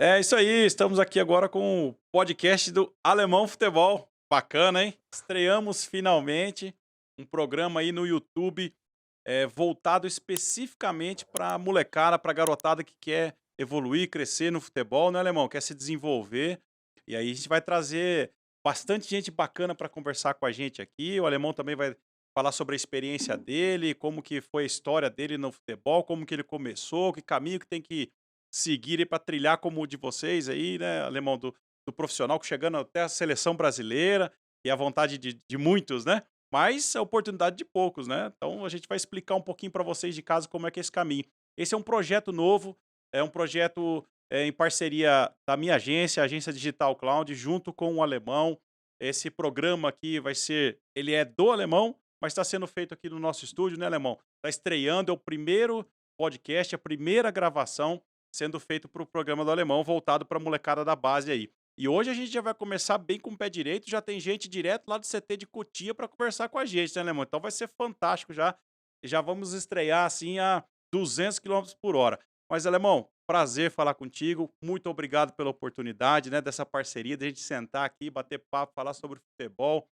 É isso aí, estamos aqui agora com o podcast do Alemão Futebol. Bacana, hein? Estreamos finalmente um programa aí no YouTube voltado especificamente para molecada, para garotada que quer evoluir, crescer no futebol, né, Alemão? Quer se desenvolver. E aí a gente vai trazer bastante gente bacana para conversar com a gente aqui. O Alemão também vai falar sobre a experiência dele, como que foi a história dele no futebol, como que ele começou, que caminho que tem que seguir para trilhar como o de vocês aí, né, Alemão, do profissional que chegando até a seleção brasileira, e a vontade de muitos, né? Mas a oportunidade de poucos, né? Então a gente vai explicar um pouquinho para vocês de casa como é que é esse caminho. Esse é um projeto novo, é um projeto em parceria da minha agência, a Agência Digital Cloud, junto com o Alemão. Esse programa aqui ele é do Alemão, mas está sendo feito aqui no nosso estúdio, né, Alemão? Está estreando, é o primeiro podcast, a primeira gravação sendo feito para o programa do Alemão, voltado para a molecada da base aí. E hoje a gente já vai começar bem com o pé direito, já tem gente direto lá do CT de Cotia para conversar com a gente, né, Alemão? Então vai ser fantástico já. Já vamos estrear assim a 200 quilômetros por hora. Mas, Alemão, prazer falar contigo. Muito obrigado pela oportunidade, né, dessa parceria, de a gente sentar aqui, bater papo, falar sobre futebol.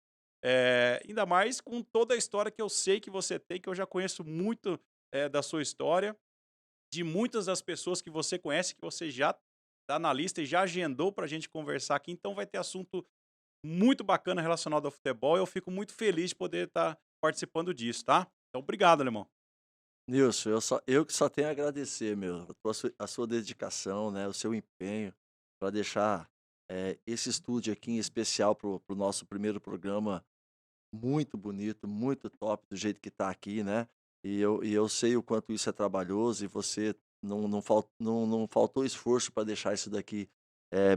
Ainda mais com toda a história que eu sei que você tem, que eu já conheço muito da sua história, de muitas das pessoas que você conhece, que você já está na lista e já agendou para a gente conversar aqui. Então vai ter assunto muito bacana relacionado ao futebol. Eu fico muito feliz de poder estar participando disso, tá? Então, obrigado, alemão. Nilson, eu que só tenho a agradecer, meu, a sua dedicação, né, o seu empenho para deixar, esse estúdio aqui em especial para o nosso primeiro programa muito bonito, muito top do jeito que está aqui, né. E eu sei o quanto isso é trabalhoso e você não faltou esforço para deixar isso daqui,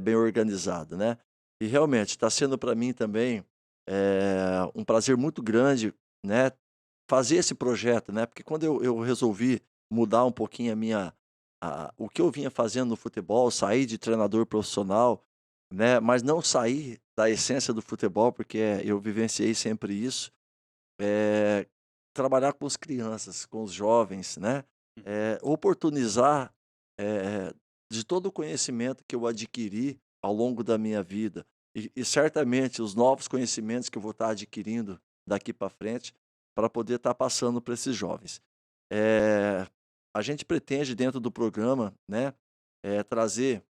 bem organizado, né. E realmente está sendo para mim também, um prazer muito grande, né, fazer esse projeto, né, porque quando eu resolvi mudar um pouquinho o que eu vinha fazendo no futebol, sair de treinador profissional, né, mas não sair da essência do futebol, porque eu vivenciei sempre isso, eh, trabalhar com as crianças, com os jovens, né, oportunizar, eh, de todo o conhecimento que eu adquiri ao longo da minha vida, e certamente os novos conhecimentos que eu vou estar adquirindo daqui para frente, para poder estar passando para esses jovens. Eh, a gente pretende dentro do programa, né, trazer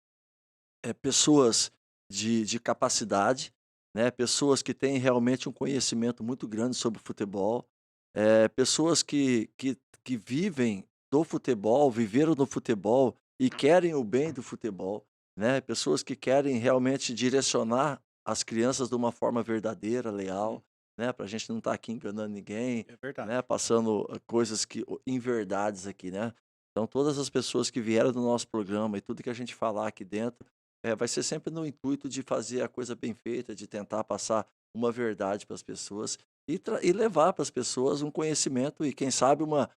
pessoas de capacidade, né, pessoas que têm realmente um conhecimento muito grande sobre futebol, pessoas que vivem do futebol, viveram no futebol e querem o bem do futebol, né, pessoas que querem realmente direcionar as crianças de uma forma verdadeira, Hum, leal, né, para a gente não estar aqui enganando ninguém, É verdade. né, passando coisas inverdades aqui, né. Então todas as pessoas que vieram do nosso programa e tudo que a gente falar aqui dentro vai ser sempre no intuito de fazer a coisa bem feita, de tentar passar uma verdade para as pessoas e levar para as pessoas um conhecimento e quem sabe uma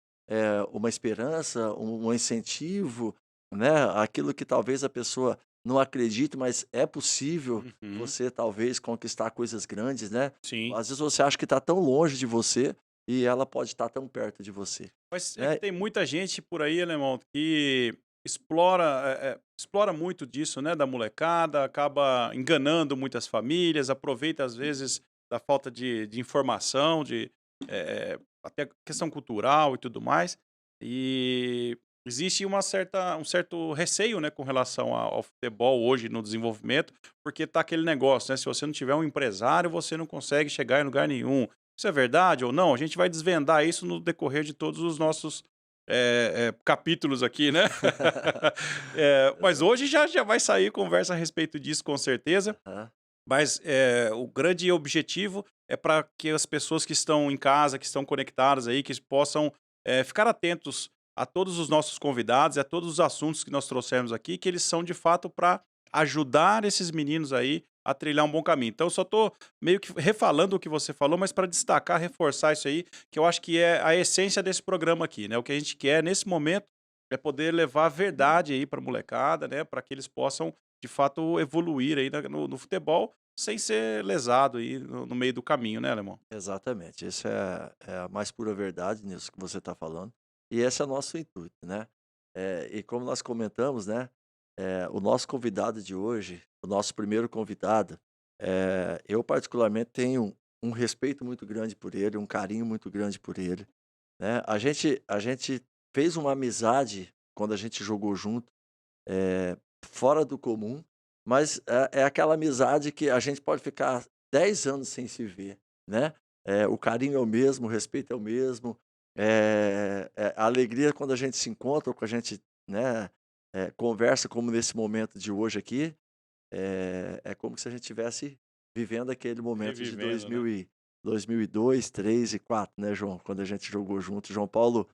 esperança, um incentivo, né, aquilo que talvez a pessoa não acredite, mas é possível Uhum. você talvez conquistar coisas grandes, né. Sim. Às vezes você acha que está tão longe de você e ela pode estar tão perto de você, Mas é que né. tem muita gente por aí, alemão, que explora muito disso, né, da molecada, acaba enganando muitas famílias, aproveita às vezes da falta de informação, até questão cultural e tudo mais. E existe um certo receio, né, com relação ao futebol hoje no desenvolvimento, porque tá aquele negócio, né, se você não tiver um empresário, você não consegue chegar em lugar nenhum. Isso é verdade ou não? A gente vai desvendar isso no decorrer de todos os nossos, capítulos aqui, né. Mas hoje já vai sair conversa a respeito disso com certeza, Aham. mas, o grande objetivo é para que as pessoas que estão em casa, que estão conectadas aí, que possam, ficar atentos a todos os nossos convidados e a todos os assuntos que nós trouxemos aqui, que eles são de fato para ajudar esses meninos aí a trilhar um bom caminho. Então eu só tô meio que refalando o que você falou, mas para destacar, reforçar isso aí, que eu acho que é a essência desse programa aqui, né. O que a gente quer nesse momento é poder levar a verdade aí pra molecada, né, para que eles possam de fato evoluir aí no futebol, sem ser lesado aí no meio do caminho, né, alemão? Exatamente, isso é a mais pura verdade nisso que você está falando, e esse é o nosso intuito, né. E como nós comentamos, né, O nosso convidado de hoje, o nosso primeiro convidado, eu particularmente tenho um respeito muito grande por ele, um carinho muito grande por ele, né. A gente fez uma amizade quando a gente jogou junto, fora do comum, mas é aquela amizade que a gente pode ficar 10 anos sem se ver, né. O carinho é o mesmo, o respeito é o mesmo, a alegria quando a gente se encontra ou quando a gente, né, conversa como nesse momento de hoje aqui, é como se a gente estivesse vivendo aquele momento de Revivendo, né? 2002, 3 e 4, né, João, quando a gente jogou junto. João Paulo,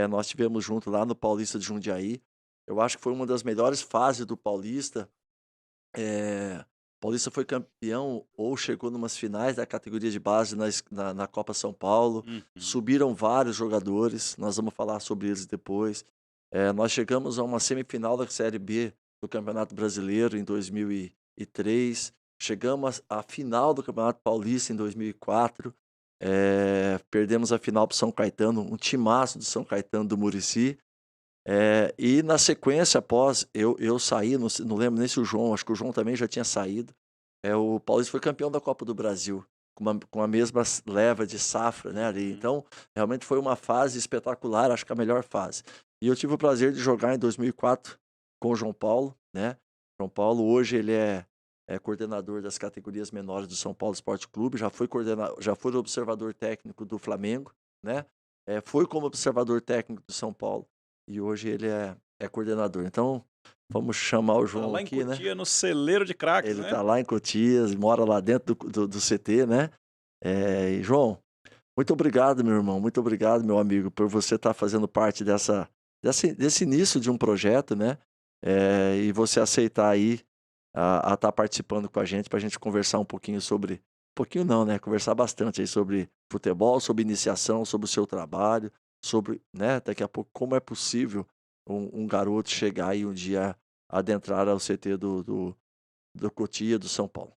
nós tivemos junto lá no Paulista de Jundiaí. Eu acho que foi uma das melhores fases do Paulista. Paulista foi campeão ou chegou numas finais da categoria de base na Copa São Paulo. Uhum. Subiram vários jogadores, nós vamos falar sobre eles depois. Nós chegamos a uma semifinal da Série B do Campeonato Brasileiro em 2003. Chegamos à final do Campeonato Paulista em 2004. Perdemos a final para o São Caetano, um timaço do São Caetano do Murici. E na sequência, após eu sair, não lembro nem se o João, acho que o João também já tinha saído, o Paulista foi campeão da Copa do Brasil, com a mesma leva de safra, né, ali. Uhum. Então, realmente foi uma fase espetacular, acho que a melhor fase. E eu tive o prazer de jogar em 2004 com o João Paulo, né. João Paulo hoje ele é coordenador das categorias menores do São Paulo Esporte Clube, já foi observador técnico do Flamengo, né, foi como observador técnico do São Paulo. E hoje ele é coordenador. Então, vamos chamar o Tá João lá em aqui, né. Cotia, no celeiro de craques, Ele né? está lá em Cotias, mora lá dentro do CT, né. E João, muito obrigado, meu irmão, muito obrigado, meu amigo, por você estar fazendo parte desse início de um projeto, né, e você aceitar aí a estar participando com a gente, para a gente conversar um pouquinho sobre pouquinho não, né, conversar bastante aí sobre futebol, sobre iniciação, sobre o seu trabalho, sobre, né, daqui a pouco como é possível um garoto chegar aí um dia adentrar ao CT do Cotia, do São Paulo.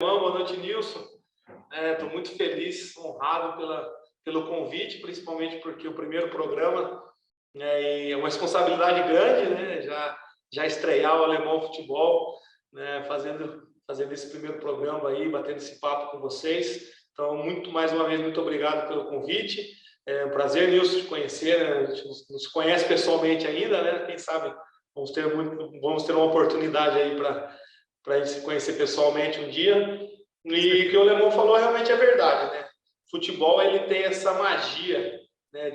Boa noite, Nilson. Estou muito feliz, honrado pelo convite, principalmente porque o primeiro programa, né, e é uma responsabilidade grande, né, já estrear o Alemão Futebol, né, fazendo esse primeiro programa aí, batendo esse papo com vocês. Então, mais uma vez, muito obrigado pelo convite. É um prazer, Nilson, te conhecer, né? A gente não se conhece pessoalmente ainda, né? Quem sabe vamos ter uma oportunidade aí para a gente se conhecer pessoalmente um dia. E o que o Alemão falou realmente é verdade, né? Futebol ele tem essa magia, né,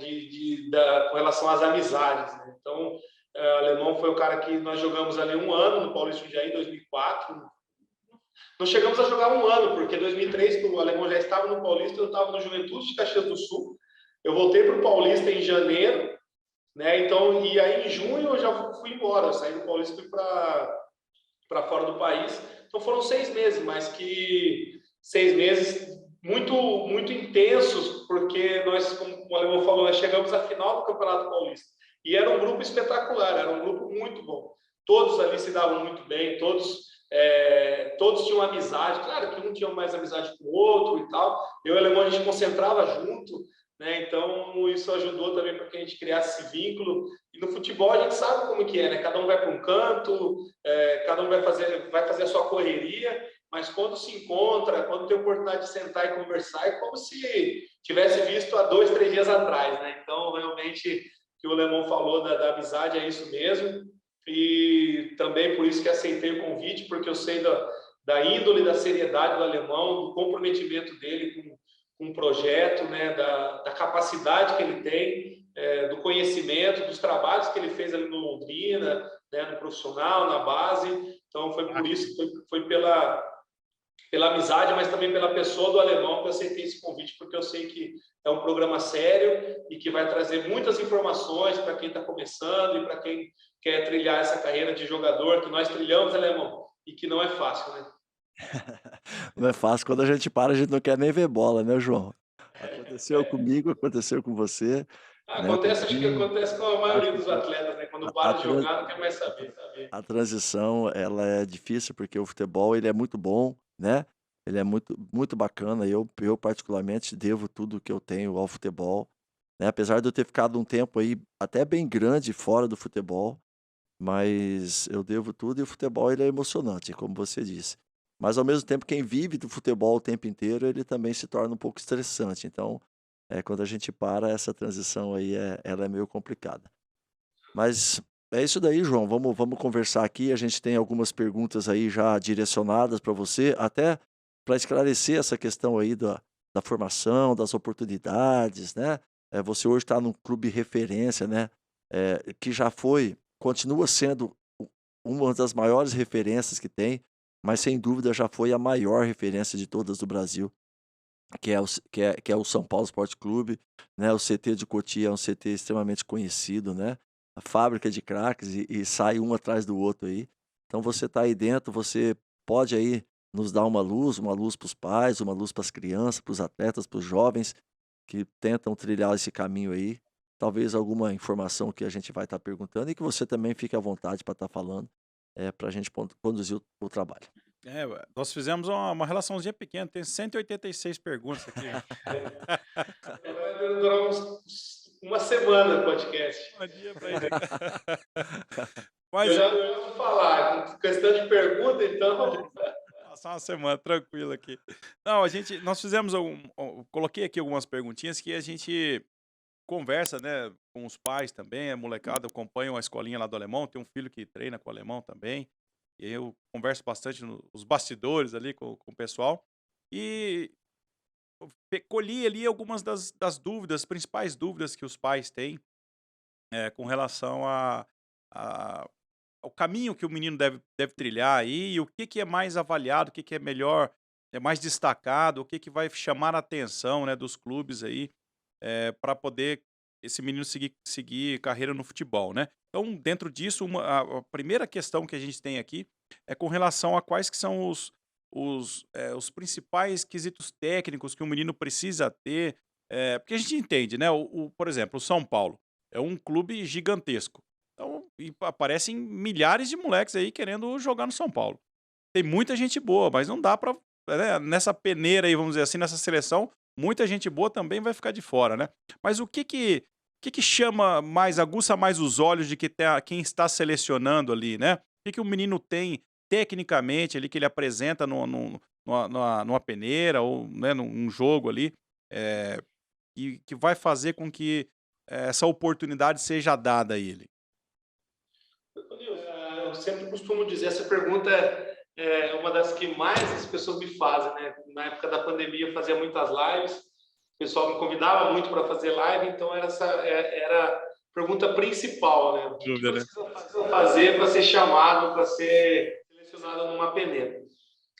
com relação às amizades, né? Então, o Alemão foi o cara que nós jogamos ali um ano no Paulista Jundiaí, em 2004. Não chegamos a jogar um ano, porque em 2003 o Alemão já estava no Paulista, eu estava no Juventude de Caxias do Sul. Eu voltei para o Paulista em janeiro, né? Então, e aí em junho eu já fui embora, eu saí do Paulista e fui para fora do país. Então foram 6 meses, mas que 6 meses muito intensos, porque nós, como o Alemão falou, nós chegamos à final do Campeonato Paulista. E era um grupo espetacular, era um grupo muito bom. Todos ali se davam muito bem, todos tinham amizade. Claro que um tinha mais amizade com o outro e tal. Eu e o Alemão, a gente concentrava junto, né? Então isso ajudou também para que a gente criasse esse vínculo. E no futebol a gente sabe como que é, né? Cada um vai para um canto, cada um vai fazer a sua correria, mas quando se encontra, quando tem a oportunidade de sentar e conversar, é como se tivesse visto há 2, 3 dias atrás, né? Então, realmente, o que o Alemão falou da amizade é isso mesmo, e também por isso que aceitei o convite, porque eu sei da índole, da seriedade do Alemão, do comprometimento dele com o projeto, né? Da capacidade que ele tem, do conhecimento, dos trabalhos que ele fez ali no Londrina, né, no profissional, na base. Então, foi por isso, foi pela amizade, mas também pela pessoa do Alemão que eu aceitei esse convite, porque eu sei que é um programa sério e que vai trazer muitas informações para quem está começando e para quem quer trilhar essa carreira de jogador que nós trilhamos, Alemão, e que não é fácil, né? Não é fácil, quando a gente para, a gente não quer nem ver bola, né, João? Aconteceu comigo, aconteceu com você, né, Acho que também. acontece com a maioria Acho dos que atletas, né? Quando a para de tran jogar, não quer mais saber. a transição, ela é difícil, porque o futebol, ele é muito bom, né, ele é muito muito bacana. Eu particularmente devo tudo que eu tenho ao futebol, né, apesar de eu ter ficado um tempo aí até bem grande fora do futebol, mas eu devo tudo e o futebol ele é emocionante, como você disse. Mas ao mesmo tempo quem vive do futebol o tempo inteiro, ele também se torna um pouco estressante, então, quando a gente para, essa transição aí ela é meio complicada. Mas é isso daí, João. Vamos conversar aqui. A gente tem algumas perguntas aí já direcionadas para você, até para esclarecer essa questão aí da formação, das oportunidades, né? Você hoje está num clube referência, né? Que já foi, continua sendo uma das maiores referências que tem, mas sem dúvida já foi a maior referência de todas do Brasil, que é o São Paulo Esporte Clube, né, o CT de Cotia é um CT extremamente conhecido, né, a fábrica de craques e sai um atrás do outro aí. Então você está aí dentro, você pode aí nos dar uma luz para os pais, uma luz para as crianças, para os atletas, para os jovens que tentam trilhar esse caminho aí. Talvez alguma informação que a gente vai estar perguntando e que você também fique à vontade para estar falando, para a gente conduzir o trabalho. Nós fizemos uma relaçãozinha pequena, tem 186 perguntas aqui. Vai durar uma semana o podcast. Bom dia pra ele. Eu Mas já vou falar, questão de pergunta, então. passar uma semana tranquilo aqui. Não, nós fizemos coloquei aqui algumas perguntinhas que a gente conversa, né, com os pais também, a molecada acompanha a escolinha lá do alemão, tem um filho que treina com o alemão também, e eu converso bastante nos bastidores ali com o pessoal, e colhi ali algumas das dúvidas, principais dúvidas que os pais têm, com relação a ao caminho que o menino deve trilhar aí, e o que que é mais avaliado, o que que é melhor, é mais destacado, o que que vai chamar a atenção, né, dos clubes aí, para poder esse menino seguir carreira no futebol, né. Então, dentro disso, a primeira questão que a gente tem aqui é com relação a quais que são os principais quesitos técnicos que o menino precisa ter, porque a gente entende, né, por exemplo, o São Paulo é um clube gigantesco, então aparecem milhares de moleques aí querendo jogar no São Paulo. Tem muita gente boa, mas não dá pra, nessa peneira aí, vamos dizer assim, nessa seleção, muita gente boa também vai ficar de fora, né. Mas o que que chama mais, aguça mais os olhos de quem está selecionando ali, né. O que que o menino tem tecnicamente ali que ele apresenta numa peneira ou, né, num jogo ali, eh, e que vai fazer com que essa oportunidade seja dada a ele? Eu sempre costumo dizer, essa pergunta é uma das que mais as pessoas me fazem, né? Na época da pandemia eu fazia muitas lives, o pessoal me convidava muito para fazer live, então era a pergunta principal, né? O que Dúvida, né. precisa fazer para ser chamado, para ser selecionado numa peneira?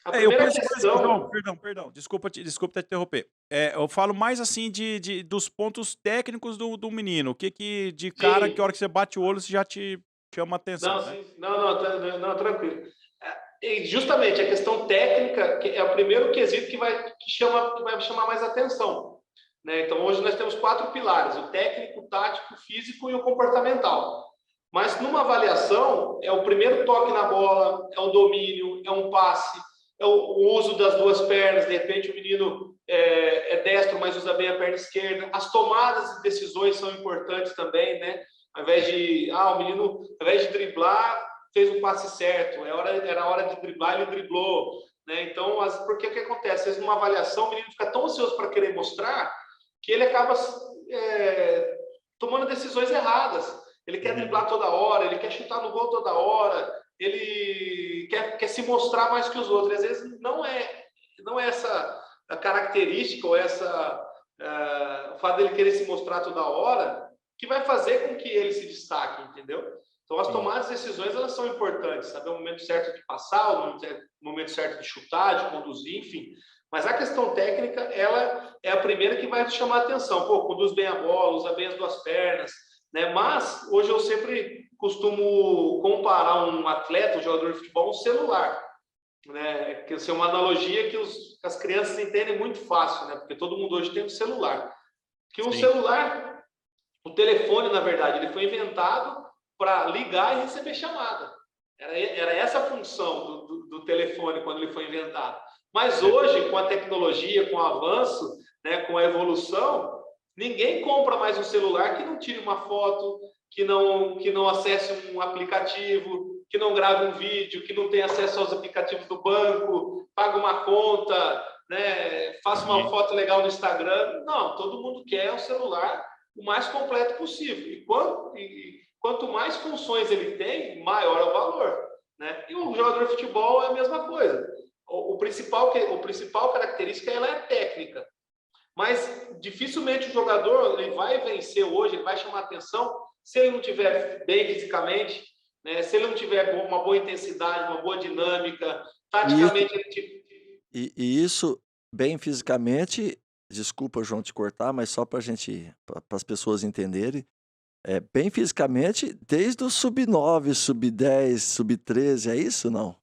A Eu primeira penso mais, João, questão, perdão, desculpa te interromper. Eu falo mais assim dos pontos técnicos do menino, o que que de cara, que sim, hora que você bate o olho, você já te chama não, atenção, né? sim, não, tranquilo. E justamente a questão técnica que é o primeiro quesito que vai chamar mais atenção, né? Então hoje nós temos 4 pilares: o técnico, o tático, o físico e o comportamental. Mas numa avaliação é o primeiro toque na bola, é o domínio, é um passe, é o uso das duas pernas. De repente o menino é destro, mas usa bem a perna esquerda. As tomadas de decisões são importantes também, né? Ao invés de o menino, ao invés de driblar, fez o passe certo. Era hora de driblar, ele driblou, né? Então, porque que acontece? Às vezes, numa avaliação, o menino fica tão ansioso para querer mostrar que ele acaba tomando decisões erradas. Ele quer driblar toda hora, ele quer chutar no gol toda hora, ele quer se mostrar mais que os outros. E, às vezes não é essa a característica ou o fato dele querer se mostrar toda hora que vai fazer com que ele se destaque, entendeu? Então, as Sim. tomadas de decisões, elas são importantes, saber o momento certo de passar, o momento certo de chutar, de conduzir, enfim. Mas a questão técnica, ela é a primeira que vai chamar a atenção. Pô, conduz bem a bola, usa bem as duas pernas, né? Mas, hoje eu sempre costumo comparar um atleta, um jogador de futebol, a um celular, né? Que é uma analogia que as crianças entendem muito fácil, né? Porque todo mundo hoje tem um celular. Que um Sim. celular, o telefone, na verdade, ele foi inventado para ligar e receber chamada. Era essa a função do telefone quando ele foi inventado. Mas hoje, com a tecnologia, com o avanço, né, com a evolução, ninguém compra mais um celular que não tire uma foto, que não acesse um aplicativo, que não grave um vídeo, que não tenha acesso aos aplicativos do banco, paga uma conta, né, faça uma foto legal no Instagram. Não, todo mundo quer um celular o mais completo possível. E quanto mais funções ele tem, maior é o valor, né? E o jogador de futebol é a mesma coisa. O principal característica ela é técnica. Mas dificilmente o jogador ele vai vencer hoje, ele vai chamar atenção se ele não tiver bem fisicamente, né? Se ele não tiver uma boa intensidade, uma boa dinâmica, taticamente E isso, bem fisicamente, desculpa, João, te cortar, mas só para as pessoas entenderem, bem fisicamente, desde o sub-9, sub-10, sub-13, é isso, não?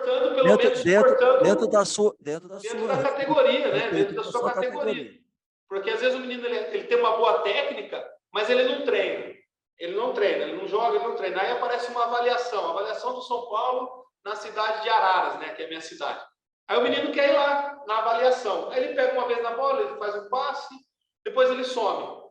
suportando, pelo menos Dentro da suportando sua, dentro da dentro sua, da categoria, né? Dentro dentro da da sua sua categoria. categoria. Porque às vezes o menino ele tem uma boa técnica, mas ele não treina. Ele não treina, ele não joga, ele não treina. Aí aparece uma avaliação do São Paulo na cidade de Araras, né, que é a minha cidade. Aí o menino quer ir lá na avaliação. Aí ele pega uma vez na bola, ele faz um passe, depois ele some.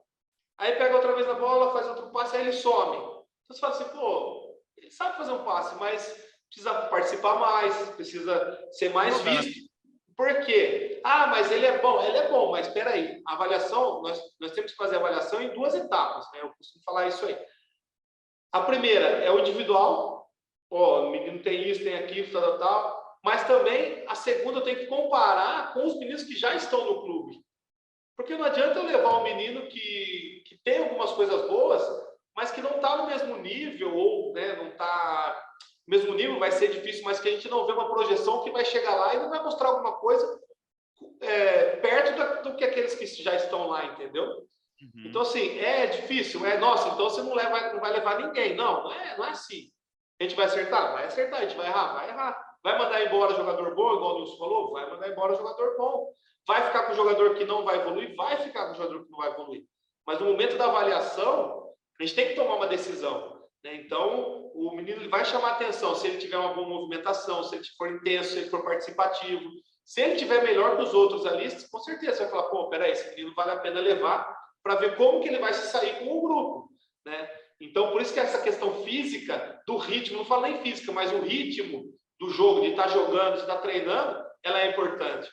Aí pega outra vez na bola, faz outro passe, aí ele some. Então você fala assim, pô, ele sabe fazer um passe, mas precisa participar mais, precisa ser mais visto. Por quê? Ah, mas ele é bom, mas espera aí, a avaliação, nós temos que fazer a avaliação em duas etapas, né? Eu costumo falar isso aí. A primeira é o individual, ó, o menino tem isso, tem aquilo, tal, mas também a segunda eu tenho que comparar com os meninos que já estão no clube. Porque não adianta eu levar um menino que tem algumas coisas boas, mas que não está no mesmo nível, ou né, não está no mesmo nível, vai ser difícil, mas que a gente não vê uma projeção que vai chegar lá e não vai mostrar alguma coisa perto do que aqueles que já estão lá, entendeu? Uhum. Então, assim, é difícil, nossa, então você não vai levar ninguém. Não é assim. A gente vai acertar? Vai acertar. A gente vai errar? Vai errar. Vai mandar embora jogador bom, igual o Nilson falou? Vai mandar embora jogador bom. Vai ficar com o jogador que não vai evoluir? Vai ficar com o jogador que não vai evoluir. Mas no momento da avaliação, a gente tem que tomar uma decisão, né? Então, o menino ele vai chamar atenção se ele tiver uma boa movimentação, se ele for intenso, se ele for participativo. Se ele tiver melhor que os outros ali, com certeza você vai falar, pô, peraí, esse menino vale a pena levar para ver como que ele vai se sair com o grupo, né? Então, por isso que essa questão física, do ritmo, não falo nem física, mas o ritmo do jogo, de estar jogando, de estar treinando, ela é importante.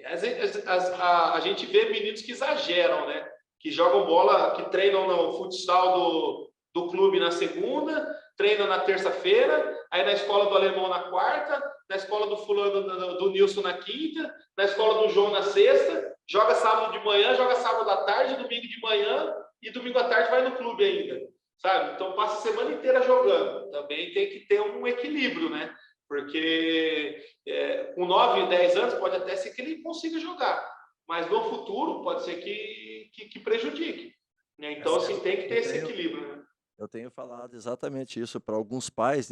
A gente vê meninos que exageram, né? Que jogam bola, que treinam no futsal do clube na segunda, treinam na terça-feira, aí na escola do alemão na quarta, na escola do fulano do Nilson na quinta, na escola do João na sexta, joga sábado de manhã, joga sábado à tarde, domingo de manhã e domingo à tarde vai no clube ainda, sabe? Então passa a semana inteira jogando. Também tem que ter um equilíbrio, né? Porque com 9, 10 anos pode até ser que ele consiga jogar, mas no futuro pode ser que prejudique, né? Então, assim, tem que ter esse equilíbrio, né? Eu tenho falado exatamente isso para alguns pais,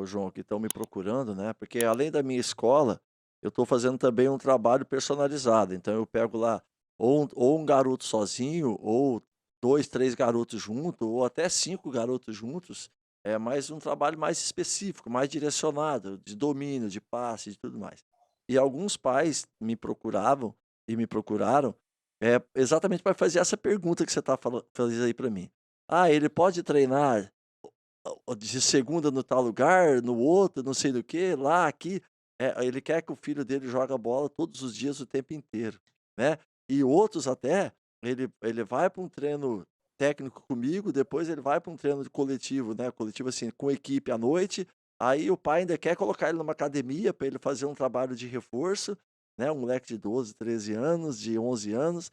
João, que estão me procurando, né? Porque além da minha escola, eu estou fazendo também um trabalho personalizado. Então eu pego lá ou um garoto sozinho, ou dois, três garotos juntos, ou até cinco garotos juntos. É mais um trabalho mais específico, mais direcionado, de domínio, de passe, de tudo mais. E alguns pais me procuravam e me procuraram exatamente para fazer essa pergunta que você está fazendo aí para mim. Ah, ele pode treinar de segunda no tal lugar, no outro, não sei do que, lá, aqui. Ele quer que o filho dele jogue a bola todos os dias, o tempo inteiro, né? E outros até, ele vai para um treino técnico comigo, depois ele vai para um treino coletivo, né? Coletivo assim, com equipe à noite. Aí o pai ainda quer colocar ele numa academia para ele fazer um trabalho de reforço, né? Um moleque de 12, 13 anos, de 11 anos.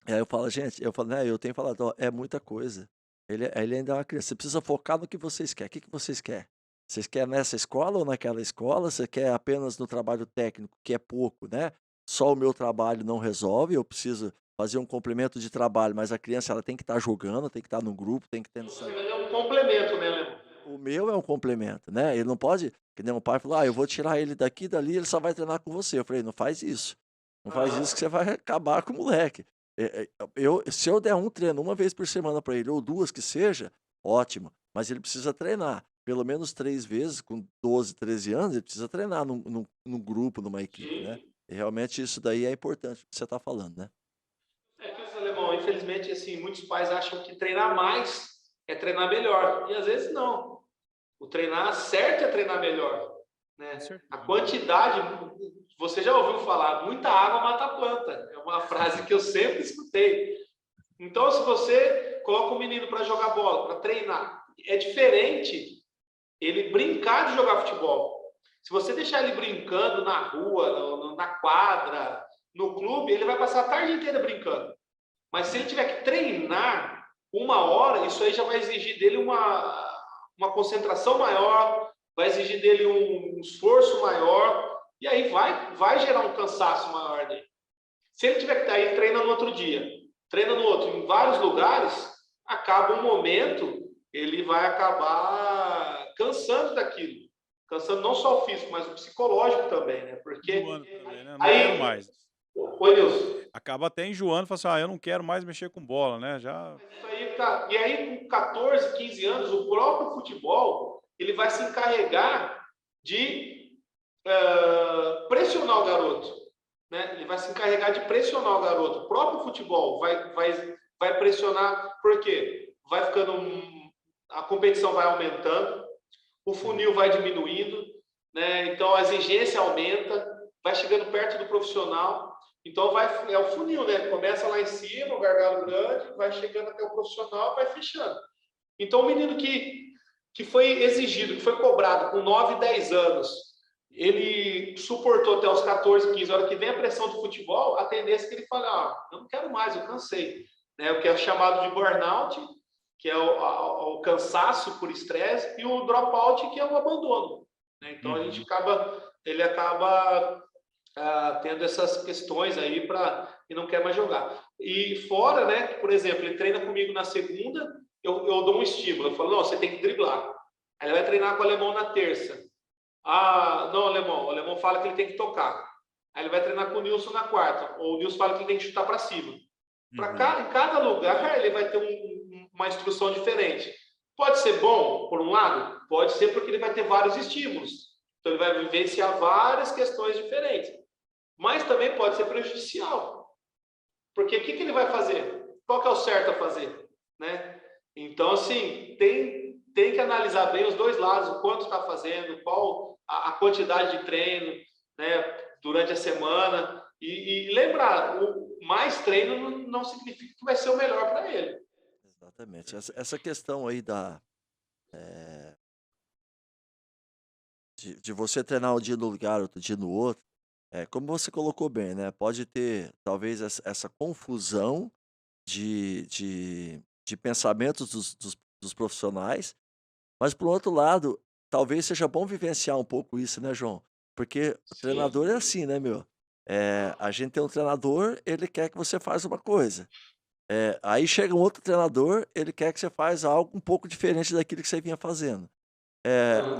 Aí eu falo: "Gente", eu falo, né, eu tenho falado: "Ó, é muita coisa". Ele ainda é uma criança, você precisa focar no que vocês querem. O que que vocês querem? Vocês querem nessa escola ou naquela escola? Você quer apenas no trabalho técnico, que é pouco, né? Só o meu trabalho não resolve, eu preciso fazer um complemento de trabalho, mas a criança ela tem que estar jogando, tem que estar no grupo, tem que ter Você é um complemento, né, Leandro? o meu é um complemento, né, ele não pode que nem o pai falou: "Ah, eu vou tirar ele daqui e dali, ele só vai treinar com você". Eu falei: "Não faz isso. Não faz isso que você vai acabar com o moleque". Se eu der um treino uma vez por semana para ele, ou 2 que seja, ótimo, mas ele precisa treinar pelo menos 3 vezes, com 12, 13 anos, ele precisa treinar num grupo, numa equipe, né. Sim. E realmente isso daí é importante, o que você está falando, né. É que os alemão, infelizmente, assim, muitos pais acham que treinar mais é treinar melhor. E às vezes não. O treinar certo é treinar melhor, né? Com certeza. A quantidade, você já ouviu falar, muita água mata a planta. É uma frase que eu sempre escutei. Então, se você coloca um menino para jogar bola, para treinar, é diferente ele brincar de jogar futebol. Se você deixar ele brincando na rua, na quadra, no clube, ele vai passar a tarde inteira brincando. Mas se ele tiver que treinar 1 hora, isso aí já vai exigir dele uma concentração maior, vai exigir dele um esforço maior, e aí vai gerar um cansaço maior dele. Se ele tiver que estar aí, treina no outro dia, treina no outro, em vários lugares, acaba um momento, ele vai acabar cansando daquilo. Cansando não só o físico, mas o psicológico também, né? Porque Enjoando também, né? Não aí, quero mais. oi, Nilson. Acaba até enjoando, fala assim, eu não quero mais mexer com bola, né? Já. Isso aí, tá. E aí, com 14, 15 anos, o próprio futebol ele vai se encarregar de pressionar o garoto, né? Ele vai se encarregar de pressionar o garoto. O próprio futebol vai pressionar, por quê? Vai ficando a competição vai aumentando, o funil vai diminuindo, né? Então a exigência aumenta, vai chegando perto do profissional. Então é o funil, né? Começa lá em cima, o gargalo grande, vai chegando até o profissional, vai fechando. Então o menino que foi exigido, que foi cobrado com 9, 10 anos, ele suportou até os 14, 15, a hora que vem a pressão do futebol, a tendência é que ele fale, eu não quero mais, eu cansei. Né? O que é chamado de burnout, que é o cansaço por estresse, e o dropout, que é o abandono. Né? Então a gente ele acaba tendo essas questões aí e não quer mais jogar. E fora, né, por exemplo, ele treina comigo na segunda, eu dou um estímulo, eu falo, não, você tem que driblar. Aí ele vai treinar com o alemão na terça. Não, o alemão fala que ele tem que tocar. Aí ele vai treinar com o Nilson na quarta, ou o Nilson fala que ele tem que chutar para cima. Em cada lugar ele vai ter uma instrução diferente. Pode ser bom, por um lado? Pode ser porque ele vai ter vários estímulos. Então ele vai vivenciar várias questões diferentes. Mas também pode ser prejudicial. Porque o que ele vai fazer? Qual que é o certo a fazer? Né? Então, assim, tem que analisar bem os dois lados, o quanto está fazendo, qual a quantidade de treino, né, durante a semana. E lembrar, mais treino não significa que vai ser o melhor para ele. Exatamente. Essa questão aí de você treinar um dia no lugar, outro dia no outro, como você colocou bem, né? Pode ter talvez essa confusão de pensamentos dos profissionais, mas por outro lado, talvez seja bom vivenciar um pouco isso, né, João? Porque o treinador é assim, né, meu? A gente tem um treinador, ele quer que você faça uma coisa. Aí chega um outro treinador, ele quer que você faça algo um pouco diferente daquilo que você vinha fazendo.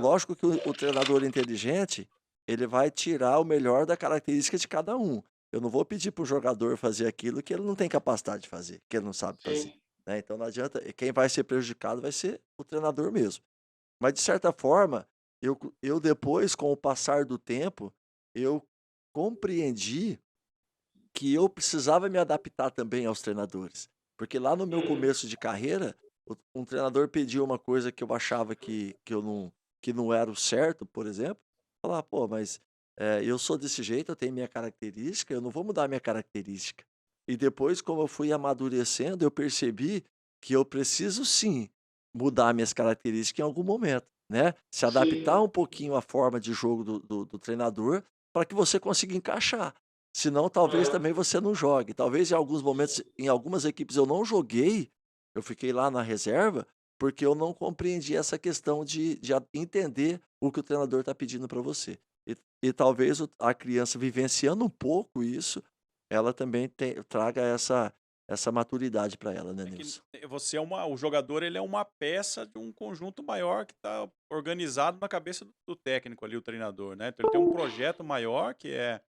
Lógico que o treinador inteligente, ele vai tirar o melhor da característica de cada um. Eu não vou pedir para o jogador fazer aquilo que ele não tem capacidade de fazer, que ele não sabe fazer. Né? Então não adianta, quem vai ser prejudicado vai ser o treinador mesmo. Mas de certa forma, eu depois, com o passar do tempo, eu compreendi que eu precisava me adaptar também aos treinadores. Porque lá no meu começo de carreira, um treinador pediu uma coisa que eu achava que não era o certo, por exemplo. Falar, pô, mas eu sou desse jeito, eu tenho minha característica, eu não vou mudar minha característica. E depois, como eu fui amadurecendo, eu percebi que eu preciso sim mudar minhas características em algum momento, né? Se adaptar um pouquinho à forma de jogo do treinador para que você consiga encaixar. Senão, talvez também você não jogue. Talvez em alguns momentos, em algumas equipes eu não joguei, eu fiquei lá na reserva, porque eu não compreendi essa questão de entender o que o treinador está pedindo para você. E talvez a criança vivenciando um pouco isso, ela também traga essa maturidade para ela, né, É que Nilson? você o jogador ele é uma peça de um conjunto maior que está organizado na cabeça do técnico ali, o treinador, né? Então ele tem um projeto maior que é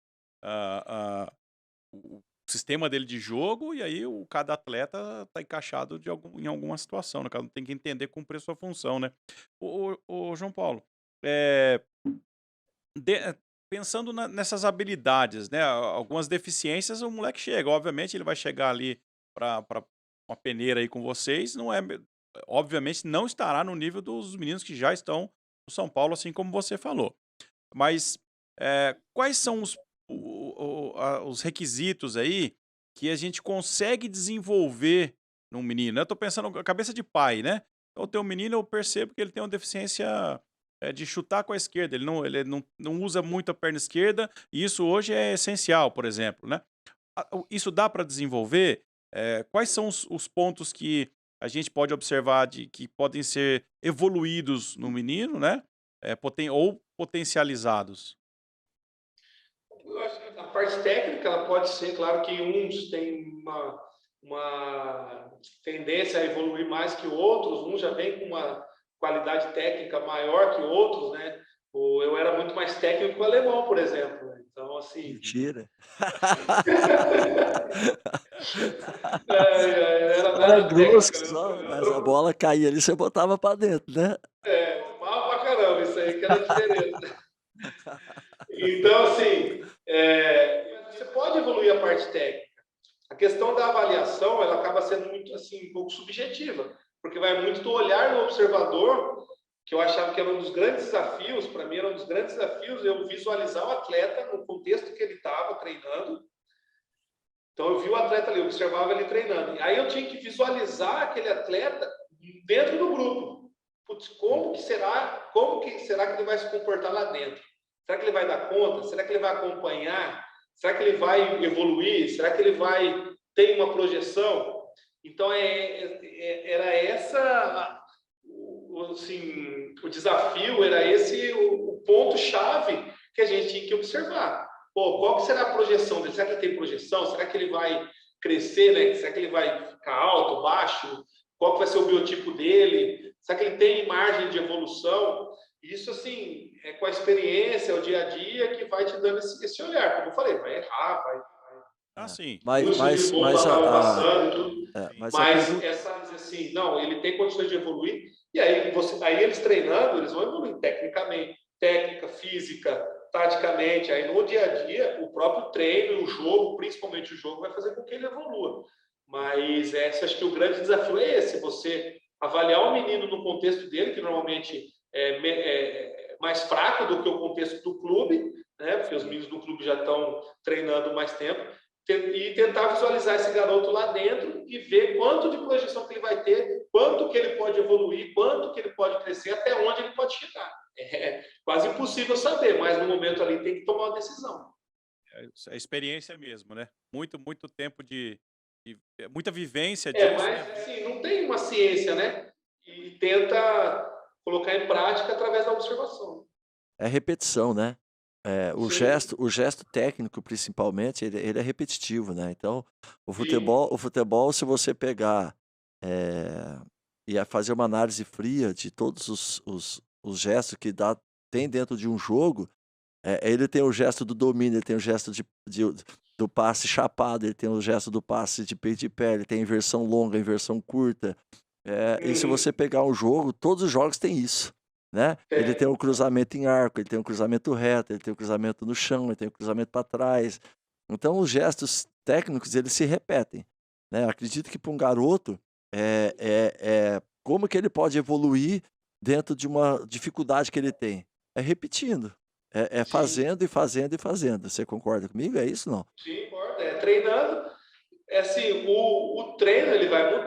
o sistema dele de jogo e aí cada atleta está encaixado em alguma situação, né? Cada um tem que entender cumprir sua função, né? O João Paulo, é, pensando nessas habilidades, né? Algumas deficiências, o moleque chega. Obviamente, ele vai chegar ali para uma peneira aí com vocês. Não é obviamente não estará no nível dos meninos que já estão no São Paulo, assim como você falou. Mas, quais são os requisitos aí que a gente consegue desenvolver num menino? Eu tô pensando com a cabeça de pai, né. Então, eu tenho um menino, eu percebo que ele tem uma deficiência, de chutar com a esquerda, ele não usa muito a perna esquerda, e isso hoje é essencial, por exemplo, né. Isso dá para desenvolver? Quais são os pontos que a gente pode observar de que podem ser evoluídos no menino, né, ou potencializados? Eu acho que a parte técnica, ela pode ser, claro que uns têm uma tendência a evoluir mais que outros, uns já vêm com uma qualidade técnica maior que outros, né? Eu era muito mais técnico que o alemão, por exemplo, né? Então, assim, Mentira. Era era grosso técnica, né? só, mas a bola caía ali, você botava pra dentro, né? Mal pra caramba, isso aí que era a diferença. Então, assim, você pode evoluir a parte técnica. A questão da avaliação, ela acaba sendo muito, assim, um pouco subjetiva, porque vai muito do olhar do observador, que eu achava que era um dos grandes desafios, para mim era um dos grandes desafios, eu visualizar o atleta no contexto que ele estava treinando. Então, eu vi o atleta ali, eu observava ele treinando. E aí eu tinha que visualizar aquele atleta dentro do grupo. Putz, como que será que ele vai se comportar lá dentro? Será que ele vai dar conta? Será que ele vai acompanhar? Será que ele vai evoluir? Será que ele vai ter uma projeção? Então, era essa, assim, o desafio, era esse o ponto-chave que a gente tinha que observar. Pô, qual que será a projeção dele? Será que ele tem projeção? Será que ele vai crescer, né? Será que ele vai ficar alto, baixo? Qual que vai ser o biotipo dele? Será que ele tem margem de evolução? Isso, assim, é com a experiência, o dia a dia, que vai te dando esse olhar. Como eu falei, vai errar, vai... Ah, É. sim. Mas, Muitos de mas, bom mas, estava a, passando e tudo. mas a Mas pergunta. essa dizer assim, não, ele tem condições de evoluir, e aí eles treinando, eles vão evoluir tecnicamente, técnica, física, taticamente. Aí no dia a dia, o próprio treino, o jogo, principalmente o jogo, vai fazer com que ele evolua. Mas acho que o grande desafio é esse, você avaliar o menino no contexto dele, que normalmente é mais fraco do que o contexto do clube, né? Porque os meninos do clube já estão treinando mais tempo, e tentar visualizar esse garoto lá dentro e ver quanto de projeção que ele vai ter, quanto que ele pode evoluir, quanto que ele pode crescer, até onde ele pode chegar. É quase impossível saber, mas no momento ali tem que tomar uma decisão. É experiência mesmo, né. Muito tempo muita vivência disso, Mas né. assim, não tem uma ciência, né? E tenta colocar em prática através da observação. É repetição, né? O Sim, gesto técnico, principalmente, ele é repetitivo, né? Então, sim, o futebol, se você pegar eh, fazer uma análise fria de todos os gestos que tem dentro de um jogo, ele tem o gesto do domínio, ele tem o gesto do passe chapado, ele tem o gesto do passe de peito de pé, ele tem inversão longa, inversão curta. E se você uhum, pegar um jogo, todos os jogos têm isso, né. Ele tem tem, o cruzamento em arco, ele tem o cruzamento reto, ele tem o cruzamento no chão, ele tem o cruzamento para trás. Então os gestos técnicos, eles se repetem, né. Acredito que para um garoto, como que ele pode evoluir dentro de uma dificuldade que ele tem? É repetindo, é sim, fazendo e fazendo e fazendo. Você concorda comigo? É isso, não? sim, importa. Treinando. É assim, o treino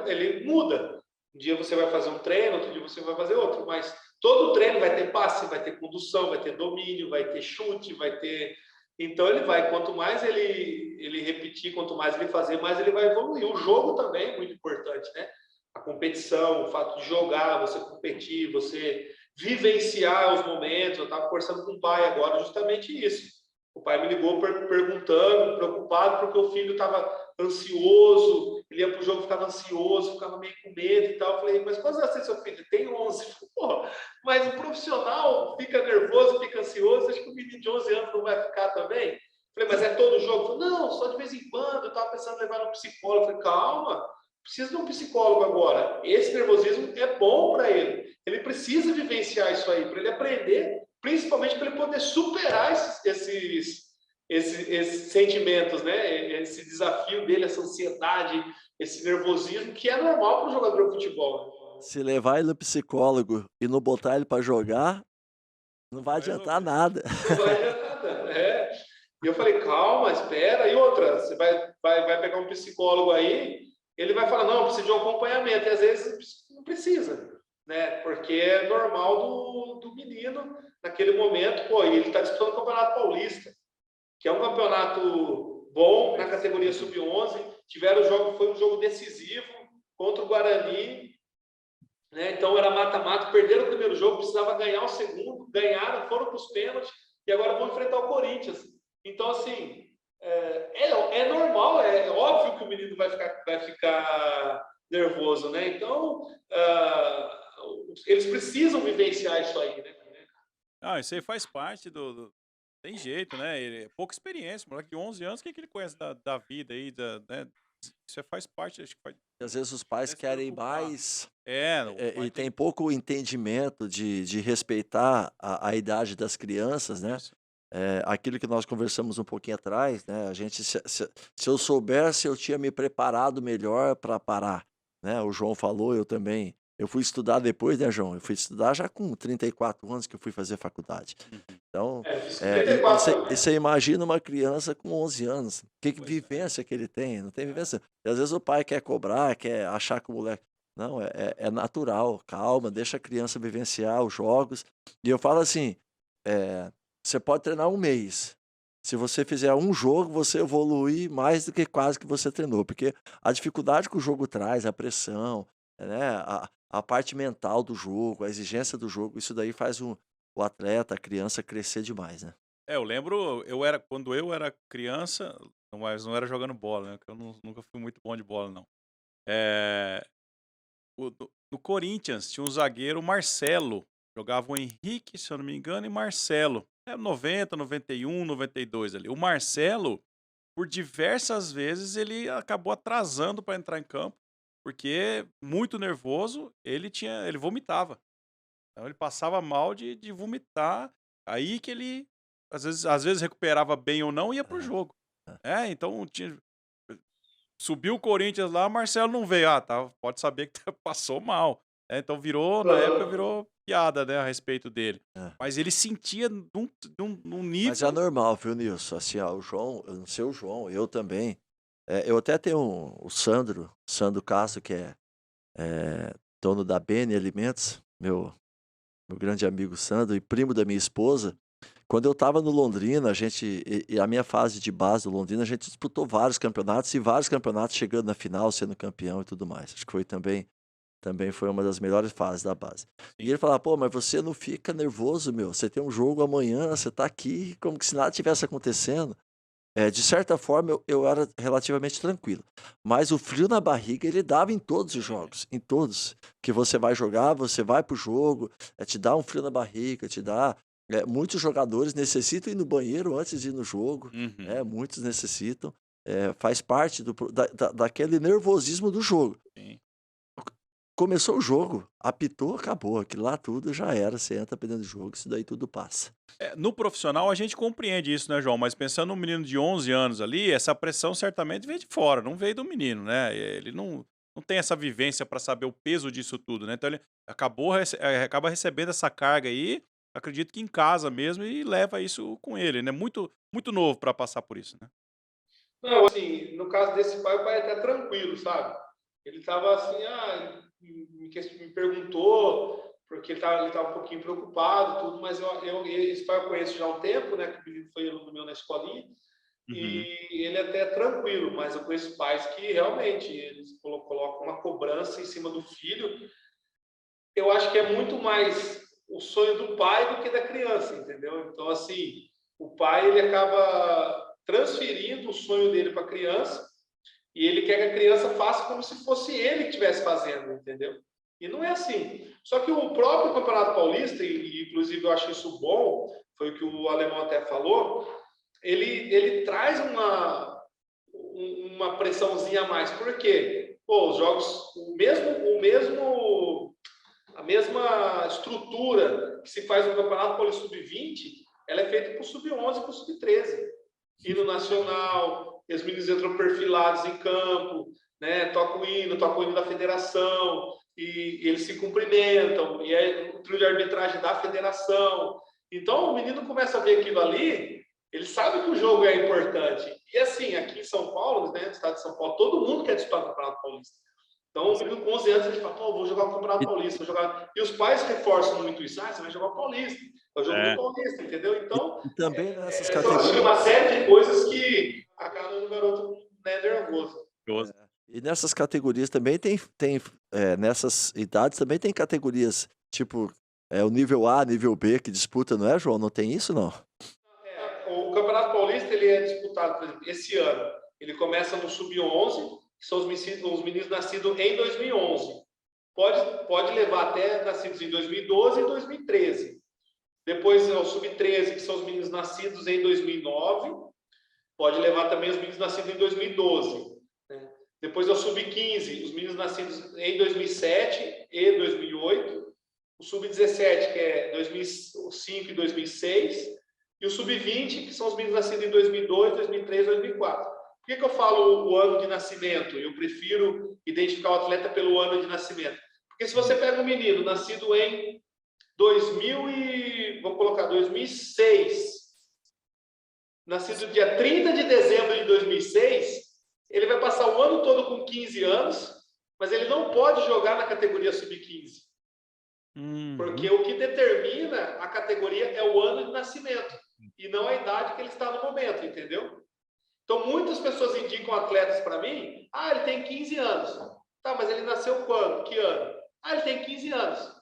ele muda. Um dia você vai fazer um treino, outro dia você vai fazer outro, mas todo treino vai ter passe, vai ter condução, vai ter domínio, vai ter chute, vai ter. Então ele vai, quanto mais ele repetir, quanto mais ele fazer, mais ele vai evoluir. O jogo também é muito importante, né? A competição, o fato de jogar, você competir, você vivenciar os momentos. Eu estava conversando com o pai agora justamente isso. O pai me ligou perguntando, preocupado, porque o filho estava ansioso, ele ia para o jogo, ficava ansioso, ficava meio com medo e tal. Eu falei, mas quantos anos tem seu filho? Tem 11. Pô, mas o profissional fica nervoso, fica ansioso, acho que o menino de 11 anos não vai ficar também? Eu falei, mas é todo jogo? Falei, não, só de vez em quando, eu estava pensando em levar no psicólogo. Eu falei, calma, precisa de um psicólogo agora. Esse nervosismo é bom para ele. Ele precisa vivenciar isso aí, para ele aprender, principalmente para ele poder superar esses sentimentos, né? Esse desafio dele, essa ansiedade, esse nervosismo, que é normal para o jogador de futebol. Se levar ele no psicólogo e não botar ele para jogar, não vai Vai adiantar resolver. nada. Não vai adiantar nada. E eu falei, calma, espera. E outra, você vai pegar um psicólogo aí, ele vai falar, não, precisa de um acompanhamento. E às vezes não precisa, né? Porque é normal do menino, naquele momento, pô, e ele está disputando o Campeonato Paulista, que é um campeonato bom na categoria sub-11. Foi um jogo decisivo contra o Guarani, né? Então era mata-mata, perderam o primeiro jogo, precisava ganhar o segundo, ganharam, foram para os pênaltis e agora vão enfrentar o Corinthians. Então, assim, é normal, é óbvio que o menino vai ficar nervoso, né? Então, eles precisam vivenciar isso aí, né? Ah, isso aí faz parte tem jeito, né? Ele, pouca experiência, moleque de 11 anos, o que ele conhece da vida aí, né? Isso faz parte, acho que faz E às vezes os até pais se querem preocupar. mais O pai e tem tem pouco entendimento de respeitar a idade das crianças, né? isso. Aquilo que nós conversamos um pouquinho atrás, né? A gente, se eu soubesse, eu tinha me preparado melhor para parar, né? O João falou, eu também. Eu fui estudar depois, né, João? Eu fui estudar já com 34 anos que eu fui fazer faculdade. Uhum. Então, Eu fiz com 34 e também. você imagina uma criança com 11 anos, que Pois é. vivência que ele tem? Não tem É. vivência. E às vezes o pai quer cobrar, quer achar que o moleque. Não, é natural, calma, deixa a criança vivenciar os jogos. E eu falo assim: você pode treinar um mês. Se você fizer um jogo, você evolui mais do que quase que você treinou, porque a dificuldade que o jogo traz, a pressão, né, a parte mental do jogo, a exigência do jogo, isso daí faz o atleta, a criança crescer demais, né? Eu lembro, quando eu era criança, mas não era jogando bola, né? Que eu nunca fui muito bom de bola, não. É, no Corinthians tinha um zagueiro, Marcelo. Jogava o Henrique, se eu não me engano, e Marcelo. É 90, 91, 92 ali. O Marcelo, por diversas vezes, ele acabou atrasando para entrar em campo, porque muito nervoso, ele vomitava. Então ele passava mal de vomitar, aí que ele às vezes recuperava bem ou não, ia pro É, jogo. é. Então subiu o Corinthians lá, Marcelo não veio, tá, pode saber que passou mal. Então na época virou piada, né, a respeito dele. É. Mas ele sentia num Mas é nível. normal, viu, Nilson? Assim, ó, o João, eu não sei o João, eu também. Eu até tenho o Sandro Castro, que é dono da Bene Alimentos, meu grande amigo Sandro e primo da minha esposa. Quando eu estava no Londrina, e a minha fase de base do Londrina, a gente disputou vários campeonatos e vários campeonatos chegando na final, sendo campeão e tudo mais. Acho que foi também foi uma das melhores fases da base. E Sim. ele falava: pô, mas você não fica nervoso, meu? Você tem um jogo amanhã, você tá aqui como que se nada tivesse acontecendo. De certa forma, eu era relativamente tranquilo. Mas o frio na barriga, ele dava em todos os Tem, né? jogos, em todos. Que você vai jogar, você vai pro jogo, te dá um frio na barriga, te dá. Muitos jogadores necessitam ir no banheiro antes de ir no jogo, Uhum. muitos necessitam. Faz parte daquele nervosismo do jogo. Sim. Começou o jogo, apitou, acabou. Aquilo lá tudo já era. Você entra perdendo o jogo, isso daí tudo passa. No profissional a gente compreende isso, né, João? Mas pensando num menino de 11 anos ali, essa pressão certamente veio de fora, não veio do menino, né? Ele não tem essa vivência para saber o peso disso tudo, né? Então ele acaba recebendo essa carga aí, acredito que em casa mesmo, e leva isso com ele, né? Muito, muito novo para passar por isso, né? Não, assim, no caso desse pai, o pai é até tranquilo, sabe? Ele estava assim, me perguntou, porque ele tava um pouquinho preocupado, tudo, mas esse pai eu conheço já há um tempo, né? Que o menino foi aluno meu na escolinha, Uhum. e ele é até tranquilo, mas eu conheço pais que realmente eles colocam uma cobrança em cima do filho. Eu acho que é muito mais o sonho do pai do que da criança, entendeu? Então, assim, o pai ele acaba transferindo o sonho dele para a criança e ele quer que a criança faça como se fosse ele que estivesse fazendo, entendeu? E não é assim. Só que o próprio Campeonato Paulista, e inclusive eu acho isso bom, foi o que o Alemão até falou, ele traz uma pressãozinha a mais. Por quê? Pô, os jogos, a mesma estrutura que se faz no Campeonato Paulista Sub-20, ela é feita para o Sub-11 e para o Sub-13. E no Nacional, e os meninos entram perfilados em campo, né? Toca o hino da federação, e eles se cumprimentam, e é o trio de arbitragem da federação. Então, o menino começa a ver aquilo ali, ele sabe que o jogo é importante. E assim, aqui em São Paulo, né, no estado de São Paulo, todo mundo quer disputar o Campeonato Paulista. Então, o menino com 11 anos, ele fala, pô, vou jogar o Campeonato Paulista, vou jogar... E os pais reforçam muito isso, você vai jogar o Paulista, é o jogo do Paulista, entendeu? Então, E também nessas então, categorias. assim, uma série de coisas que acabam no garoto, né, nervoso. E nessas categorias também nessas idades também tem categorias, tipo, o nível A, nível B que disputa, não é, João? Não tem isso, não? O Campeonato Paulista, ele é disputado, por exemplo, esse ano, ele começa no Sub-11, que são os meninos nascidos em 2011. Pode levar até nascidos em 2012 e 2013. Depois é o Sub-13, que são os meninos nascidos em 2009. Pode levar também os meninos nascidos em 2012. Né? Depois é o Sub-15, os meninos nascidos em 2007 e 2008. O Sub-17, que é 2005 e 2006. E o Sub-20, que são os meninos nascidos em 2002, 2003 e 2004. Por que eu falo o ano de nascimento? Eu prefiro identificar o atleta pelo ano de nascimento. Porque se você pega um menino nascido em 2006, nascido dia 30 de dezembro de 2006, ele vai passar o ano todo com 15 anos, mas ele não pode jogar na categoria Sub-15. Porque o que determina a categoria é o ano de nascimento e não a idade que ele está no momento, entendeu? Então, muitas pessoas indicam atletas para mim, ele tem 15 anos. Tá, mas ele nasceu quando? Que ano? Ele tem 15 anos.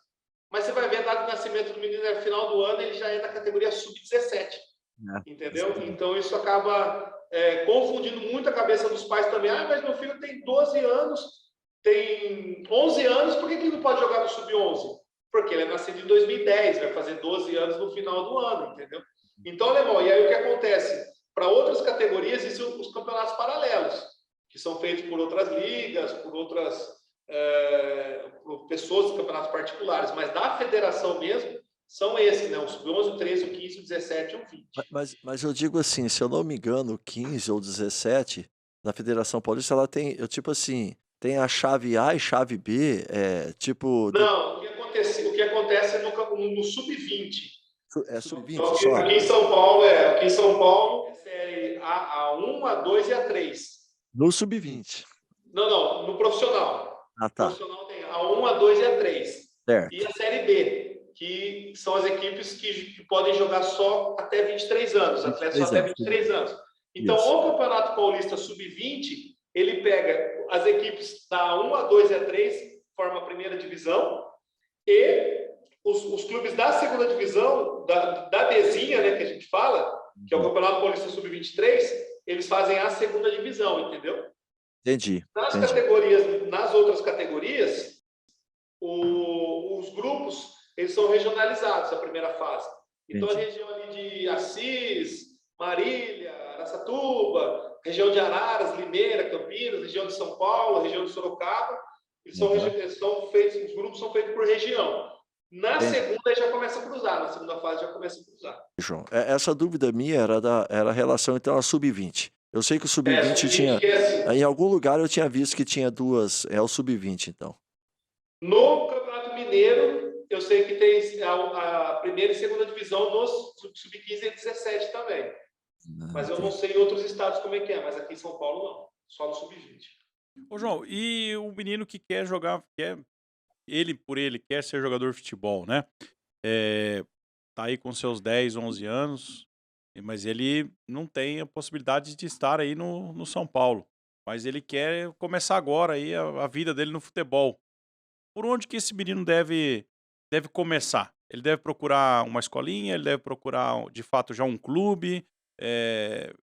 Mas você vai ver a data de nascimento do menino no final do ano, ele já é da categoria Sub-17. Entendeu? Então, isso acaba confundindo muito a cabeça dos pais também. Mas meu filho tem 12 anos, tem 11 anos, por que ele não pode jogar no Sub-11? Porque ele é nascido em 2010, vai fazer 12 anos no final do ano, entendeu? Então, Alemão, e aí o que acontece? Para outras categorias, existem os campeonatos paralelos, que são feitos por outras ligas, por outras por pessoas de campeonatos particulares, mas da federação mesmo, são esses, né? O Sub-11, o 13, o 15, o 17 e o 20. Mas eu digo assim, se eu não me engano, o 15 ou 17, na Federação Paulista, ela tem, tipo assim, tem a chave A e chave B, tipo... Não, o que acontece no Sub-20. É Sub-20 Então, só? aqui em São Paulo, é série A1, A2 e A3. No Sub-20. Não, no profissional. Ah, tá. No profissional tem A1, A2 e A3. Certo. E a série B, que são as equipes que podem jogar só até 23 anos, atletas só até 23 anos. Então, o Campeonato Paulista Sub-20, ele pega as equipes da A1, A2 e A3, forma a primeira divisão, e os clubes da segunda divisão, da Bzinha, né, que a gente fala, que é o Campeonato Paulista Sub-23, eles fazem a segunda divisão, entendeu? Entendi. Nas outras categorias, os grupos, eles são regionalizados, a primeira fase. Então, a região ali de Assis, Marília, Araçatuba, região de Araras, Limeira, Campinas, região de São Paulo, região de Sorocaba, os grupos são feitos por região. Na segunda já começa a cruzar, na segunda fase já começa a cruzar. João, essa dúvida minha era a relação então a Sub-20. Eu sei que o Sub-20 tinha... assim, em algum lugar eu tinha visto que tinha duas, o Sub-20 então. No Campeonato Mineiro, eu sei que tem a primeira e segunda divisão nos Sub-15 e 17 também. Mas eu não sei em outros estados como é que é, mas aqui em São Paulo não, só no Sub-20. Ô, João, e o menino que quer jogar, quer ser jogador de futebol, né? Tá aí com seus 10, 11 anos, mas ele não tem a possibilidade de estar aí no São Paulo. Mas ele quer começar agora aí a vida dele no futebol. Por onde que esse menino deve começar? Ele deve procurar uma escolinha? Ele deve procurar, de fato, já um clube?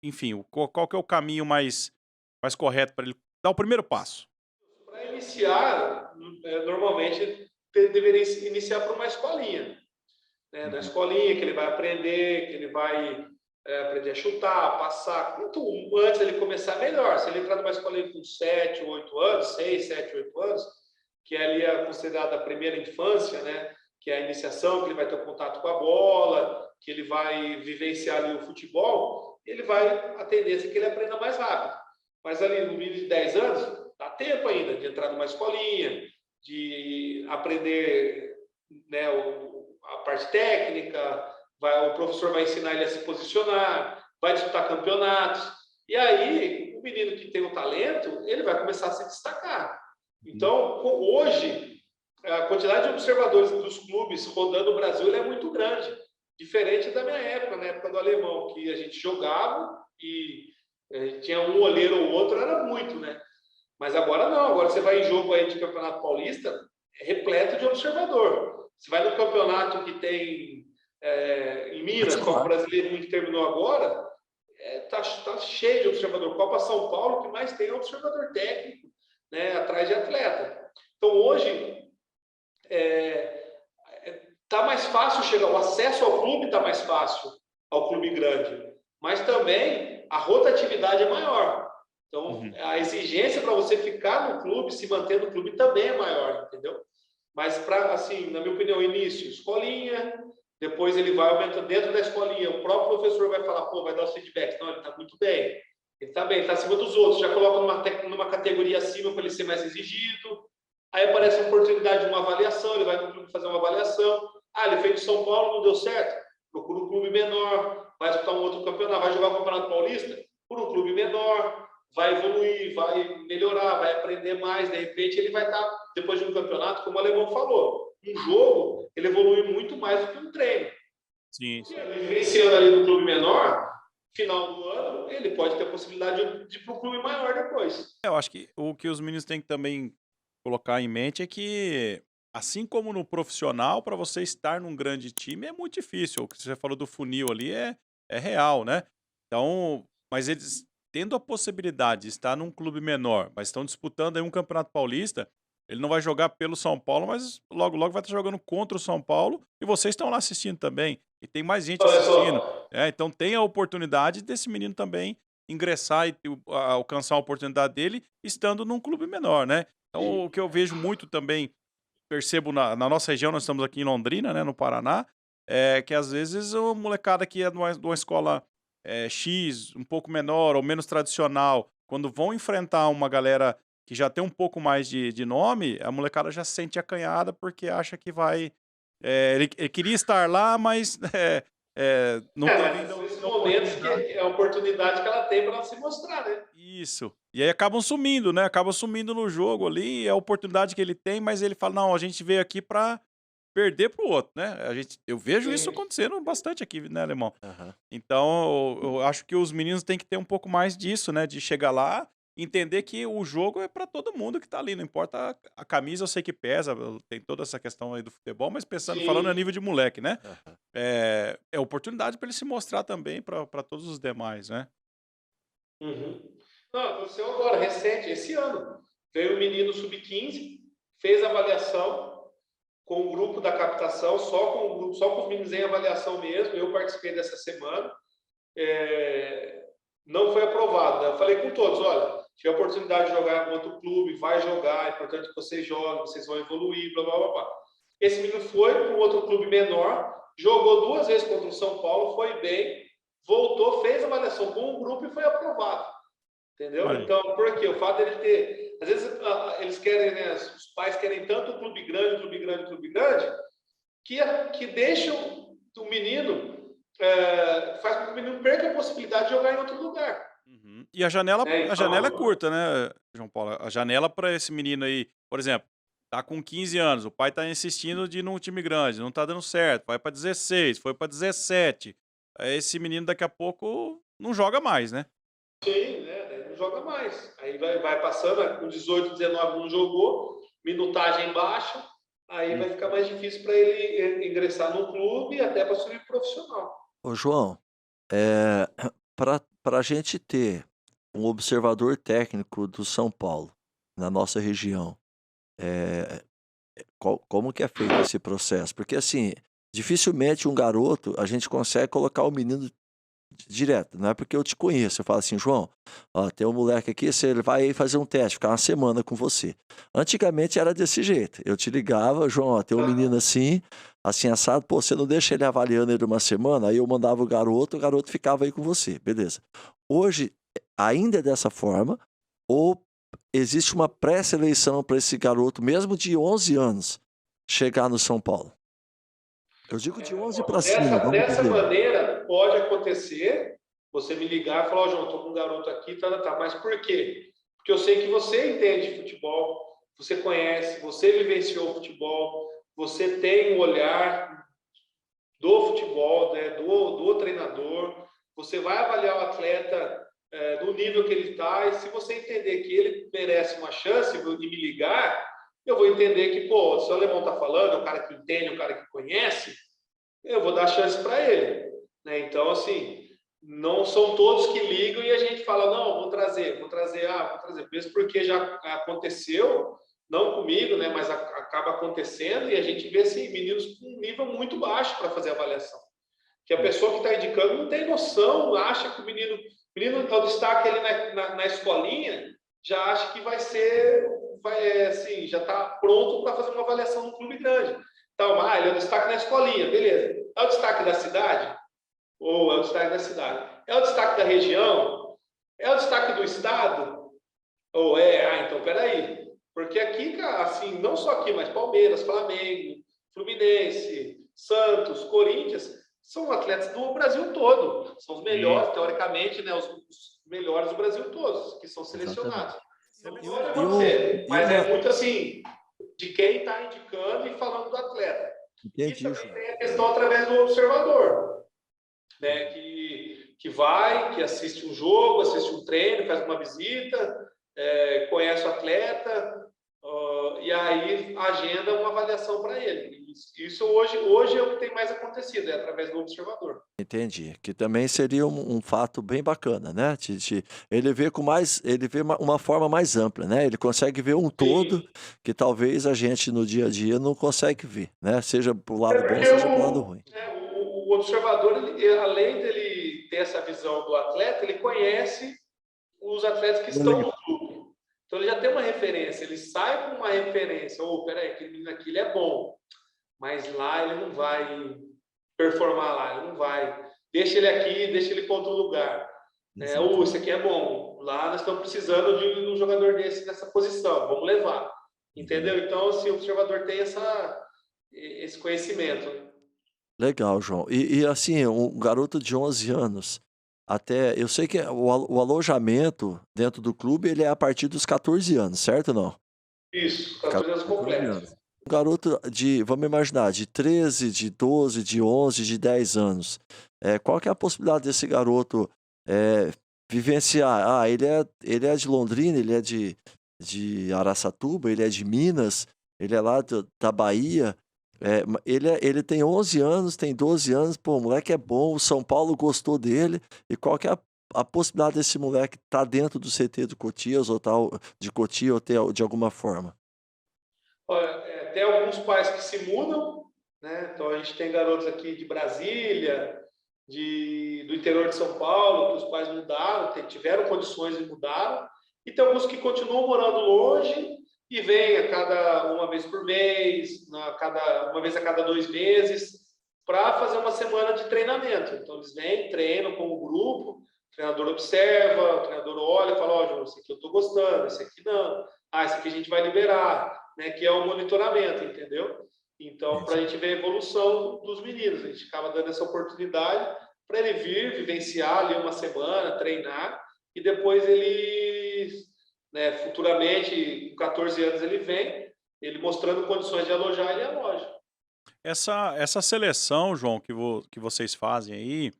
Enfim, qual que é o caminho mais correto para ele dar o primeiro passo? Para iniciar, normalmente deveria iniciar por uma escolinha. Né? Na escolinha que ele vai aprender, que ele vai aprender a chutar, passar. Quanto antes ele começar, melhor. Se ele entrar numa escolinha com 7, 8 anos, 6, 7, 8 anos, que ali é considerada a primeira infância, né? Que é a iniciação, que ele vai ter contato com a bola, que ele vai vivenciar ali o futebol, a tendência é que ele aprenda mais rápido. Mas ali no vídeo de 10 anos, dá tempo ainda de entrar numa escolinha, de aprender, né, a parte técnica, o professor vai ensinar ele a se posicionar, vai disputar campeonatos. E aí, o menino que tem o talento, ele vai começar a se destacar. Então, hoje, a quantidade de observadores dos clubes rodando o Brasil é muito grande. Diferente da minha época, na época do alemão, que a gente jogava e tinha um olheiro ou outro, era muito, né? Mas agora não, agora você vai em jogo aí de Campeonato Paulista, é repleto de observador. Você vai no campeonato que tem em Minas, Copa Brasileiro que terminou agora, tá cheio de observador. Copa São Paulo, o que mais tem é observador técnico, né, atrás de atleta. Então hoje tá mais fácil chegar, o acesso ao clube tá mais fácil, ao clube grande, mas também a rotatividade é maior. Então, a exigência para você ficar no clube, se manter no clube também é maior, entendeu? Mas, assim, na minha opinião, início, escolinha, depois ele vai aumentando dentro da escolinha, o próprio professor vai falar, pô, vai dar os feedbacks. Não, ele está muito bem, ele está bem, está acima dos outros, já coloca numa categoria acima para ele ser mais exigido. Aí aparece a oportunidade de uma avaliação, ele vai no clube fazer uma avaliação. Ah, ele fez de São Paulo, não deu certo? Procura um clube menor, vai disputar um outro campeonato, vai jogar o Campeonato Paulista por um clube menor, vai evoluir, vai melhorar, vai aprender mais. De repente, ele vai estar, depois de um campeonato, como o Alemão falou, um jogo, ele evolui muito mais do que um treino. Sim. Ele vencendo ali no clube menor, final do ano, ele pode ter a possibilidade de ir para um clube maior depois. Eu acho que o que os meninos têm que também colocar em mente é que, assim como no profissional, para você estar num grande time é muito difícil. O que você falou do funil ali é real, né? Então, mas eles tendo a possibilidade de estar num clube menor, mas estão disputando aí um Campeonato Paulista, ele não vai jogar pelo São Paulo, mas logo, logo vai estar jogando contra o São Paulo e vocês estão lá assistindo também. E tem mais gente assistindo. Então tem a oportunidade desse menino também ingressar e alcançar a oportunidade dele estando num clube menor, né? Então, o que eu vejo muito também, percebo na nossa região, nós estamos aqui em Londrina, né, no Paraná, é que às vezes a molecada que é de uma escola X, um pouco menor ou menos tradicional, quando vão enfrentar uma galera que já tem um pouco mais de nome, a molecada já se sente acanhada porque acha que vai... ele queria estar lá, mas não teve ainda Nesses momentos que é a oportunidade que ela tem para ela se mostrar, né? Isso. E aí acabam sumindo, né? Acabam sumindo no jogo ali, é a oportunidade que ele tem, mas ele fala, não, a gente veio aqui pra perder pro outro, né? Eu vejo isso acontecendo bastante aqui, né, Alemão? Então, eu acho que os meninos têm que ter um pouco mais disso, né? De chegar lá, entender que o jogo é pra todo mundo que tá ali, não importa a camisa, eu sei que pesa, tem toda essa questão aí do futebol, mas falando a nível de moleque, né? É oportunidade pra ele se mostrar também pra todos os demais, né? Não, aconteceu agora, recente, esse ano. Veio um menino sub-15, fez a avaliação com o grupo da captação, só com o grupo, só com os meninos em avaliação mesmo. Eu participei dessa semana. Não foi aprovado, né? Eu falei com todos, olha, tive a oportunidade de jogar em outro clube, vai jogar, é importante que vocês joguem, vocês vão evoluir, blá, blá, blá, blá. Esse menino foi para um outro clube menor, jogou 2 vezes contra o São Paulo, foi bem, voltou, fez a avaliação com o grupo e foi aprovado. Entendeu? Olha. Então, por quê? O fato dele ter... Às vezes, eles querem, né, os pais querem tanto clube grande, que deixam o menino... faz com que o menino perca a possibilidade de jogar em outro lugar. E a janela é Então, curta, né, João Paulo? A janela para esse menino aí, por exemplo, tá com 15 anos, o pai tá insistindo de ir num time grande, não tá dando certo, vai para 16, foi para 17. Aí esse menino daqui a pouco não joga mais, né? sim, né? Não joga mais. Aí vai passando, com 18, 19 não jogou, minutagem baixa, aí vai ficar mais difícil para ele ingressar no clube e até para subir profissional. Ô, João, para a gente ter um observador técnico do São Paulo, na nossa região, como que é feito esse processo? Porque, assim, dificilmente um garoto, a gente consegue colocar o menino direto, não é porque eu te conheço, eu falo assim, João, ó, tem um moleque aqui, você vai aí fazer um teste, ficar uma semana com você. Antigamente era desse jeito, eu te ligava, João, ó, tem um menino assim assado, pô, você não deixa ele avaliando ele uma semana? Aí eu mandava o garoto ficava aí com você, beleza. Hoje, ainda é dessa forma, ou existe uma pré-seleção para esse garoto, mesmo de 11 anos, chegar no São Paulo? Eu digo de 11 para cima, vamos Dessa dizer. maneira, pode acontecer você me ligar e falar, João, estou com um garoto aqui, tá. Mas por quê? Porque eu sei que você entende futebol, você conhece, você vivenciou o futebol, você tem um olhar do futebol, né, do treinador, você vai avaliar o atleta no nível que ele está, e se você entender que ele merece uma chance e me ligar, eu vou entender que, pô, se o alemão está falando, é um cara que entende, é um cara que conhece, eu vou dar chance para ele. Né? Então, assim, não são todos que ligam e a gente fala, não, vou trazer, mesmo porque já aconteceu, não comigo, né, mas acaba acontecendo, e a gente vê assim, meninos com um nível muito baixo para fazer avaliação. Que a pessoa que está indicando não tem noção, acha que o menino é o destaque ali na escolinha, já acha que assim, já está pronto para fazer uma avaliação no clube grande. Então, ele é o destaque na escolinha, beleza. É o destaque da cidade? Ou é o destaque da cidade? É o destaque da região? É o destaque do estado? Ou então peraí. Porque aqui, cara, assim, não só aqui, mas Palmeiras, Flamengo, Fluminense, Santos, Corinthians, são atletas do Brasil todo. São os melhores, teoricamente, né? Os melhores do Brasil todos, que são selecionados. Então, pode acontecer, mas é muito assim, de quem está indicando e falando do atleta. Entendi, E também tem a questão através do observador, né? Que vai, que assiste um jogo, assiste um treino, faz uma visita, conhece o atleta, e aí agenda uma avaliação para ele. Isso hoje é o que tem mais acontecido, é através do observador. Entendi, que também seria um fato bem bacana, né, ele vê uma forma mais ampla, né, ele consegue ver um todo, Sim. que talvez a gente no dia a dia não consegue ver, né, seja pro É lado bom, porque seja pro lado ruim. o observador, além dele ter essa visão do atleta, ele conhece os atletas que estão no clube. Então ele já tem uma referência, ele sai com uma referência. Peraí, aquele menino aqui ele é bom, mas lá ele não vai performar lá, ele não vai. Deixa ele aqui, deixa ele para outro lugar. Esse aqui é bom. Lá nós estamos precisando de um jogador desse nessa posição, vamos levar. Entendeu? Então, assim, o observador tem esse conhecimento. Legal, João. E assim, um garoto de 11 anos, até eu sei que o alojamento dentro do clube, ele é a partir dos 14 anos, certo ou não? Isso, 14 anos 14 completos. anos. Um garoto vamos imaginar, de 13, de 12, de 11, de 10 anos, qual que é a possibilidade desse garoto, vivenciar? Ele é de Londrina, ele é de Araçatuba, ele é de Minas, ele é lá da Bahia, ele tem 11 anos, tem 12 anos, pô, o moleque é bom, o São Paulo gostou dele, e qual que é a possibilidade desse moleque estar dentro do CT do Cotias ou tal, de Cotia ou ter de alguma forma? Olha, tem alguns pais que se mudam, né? Então a gente tem garotos aqui de Brasília, do interior de São Paulo, que os pais mudaram, tiveram condições e mudaram, e tem alguns que continuam morando longe e vêm uma vez por mês, uma vez a cada 2 meses, para fazer uma semana de treinamento. Então eles vêm, treinam com o grupo, o treinador observa, o treinador olha e fala, João, esse aqui eu estou gostando, esse aqui não. Esse aqui a gente vai liberar, né? Que é o monitoramento, entendeu? Então, para a gente ver a evolução dos meninos, a gente acaba dando essa oportunidade para ele vir, vivenciar ali uma semana, treinar, e depois ele, né, futuramente, com 14 anos, ele vem, ele mostrando condições de alojar, ele aloja. Essa seleção, João, que vocês fazem aí,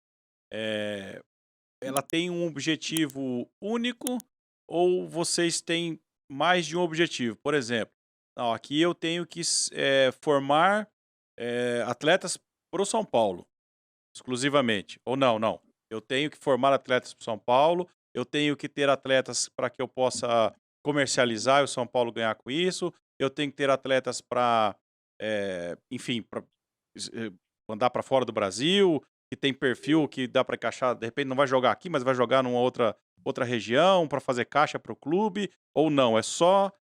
ela tem um objetivo único ou vocês têm mais de um objetivo? Por exemplo, não, aqui eu tenho que formar atletas para o São Paulo, exclusivamente. Ou não. Eu tenho que formar atletas para o São Paulo, eu tenho que ter atletas para que eu possa comercializar e o São Paulo ganhar com isso, eu tenho que ter atletas para, enfim, para mandar para fora do Brasil, que tem perfil que dá para encaixar, de repente não vai jogar aqui, mas vai jogar numa outra região para fazer caixa para o clube, ou não, é só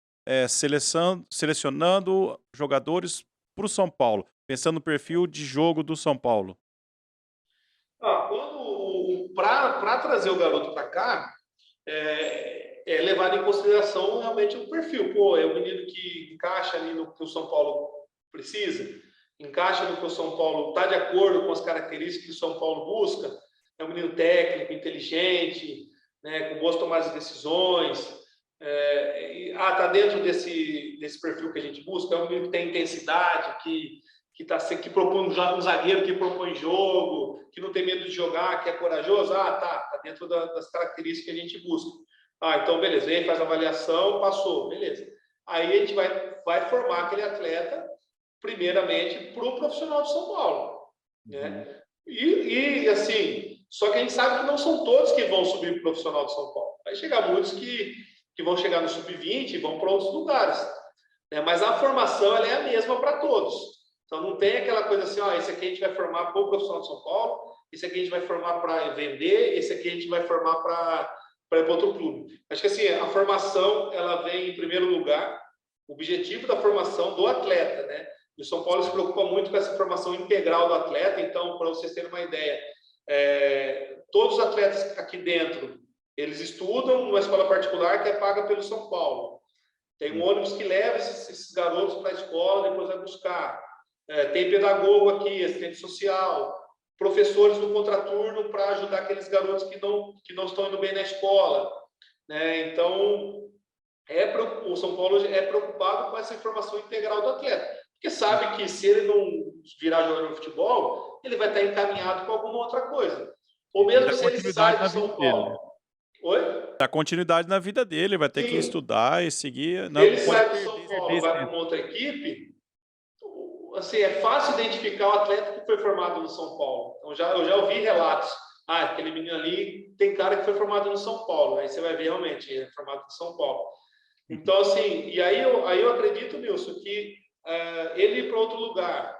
selecionando jogadores para o São Paulo, pensando no perfil de jogo do São Paulo. Para trazer o garoto para cá, é levado em consideração realmente o perfil. Pô, é um menino que encaixa ali no que o São Paulo precisa, encaixa no que o São Paulo está de acordo com as características que o São Paulo busca. É um menino técnico, inteligente, né, com boas tomadas de decisões. Tá dentro desse perfil que a gente busca. É um menino que tem intensidade, que propõe um zagueiro que propõe jogo, que não tem medo de jogar, que é corajoso. Tá dentro das características que a gente busca. Então beleza, aí faz a avaliação, passou, beleza. Aí a gente vai formar aquele atleta primeiramente para o profissional de São Paulo, né? E assim, só que a gente sabe que não são todos que vão subir para o profissional de São Paulo. Vai chegar muitos que vão chegar no sub-20 e vão para outros lugares, né? Mas a formação ela é a mesma para todos. Então não tem aquela coisa assim, esse aqui a gente vai formar para o profissional de São Paulo, esse aqui a gente vai formar para vender, esse aqui a gente vai formar para ir para outro clube. Acho que assim, a formação ela vem em primeiro lugar, o objetivo da formação do atleta, né? E o São Paulo se preocupa muito com essa formação integral do atleta. Então, para vocês terem uma ideia, todos os atletas aqui dentro, eles estudam numa escola particular que é paga pelo São Paulo. Tem um ônibus que leva esses garotos para a escola, depois vai buscar. Tem pedagogo aqui, assistente social, professores no contraturno para ajudar aqueles garotos que não estão indo bem na escola, né? Então, o São Paulo é preocupado com essa formação integral do atleta. Porque sabe que se ele não virar jogador de futebol, ele vai estar encaminhado para alguma outra coisa. Ou mesmo se ele sai do São Paulo. Oi? Dá continuidade na vida dele, vai ter que estudar e seguir. Se ele sai do São Paulo e vai para uma outra equipe, assim, é fácil identificar o atleta que foi formado no São Paulo. Então, eu já ouvi relatos. Aquele menino ali tem cara que foi formado no São Paulo. Aí você vai ver realmente, ele é formado no São Paulo. Então, assim, e aí eu acredito, Nilson, que ele ir para outro lugar,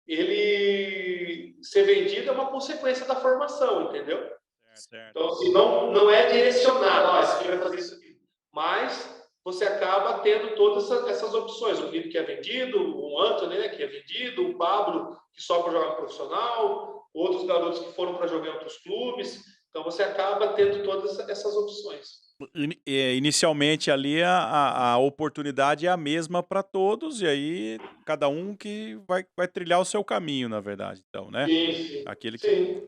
ele ser vendido é uma consequência da formação, entendeu? Certo. Então, assim, não é direcionado, esse aqui vai fazer isso aqui. Mas você acaba tendo todas essas opções. O menino que é vendido, o Antony, né, que é vendido, o Pablo, que só para jogar no profissional, outros garotos que foram para jogar em outros clubes. Então, você acaba tendo todas essas opções. Inicialmente ali a oportunidade é a mesma para todos, e aí cada um que vai trilhar o seu caminho, na verdade, então, né? Sim. Aquele Sim.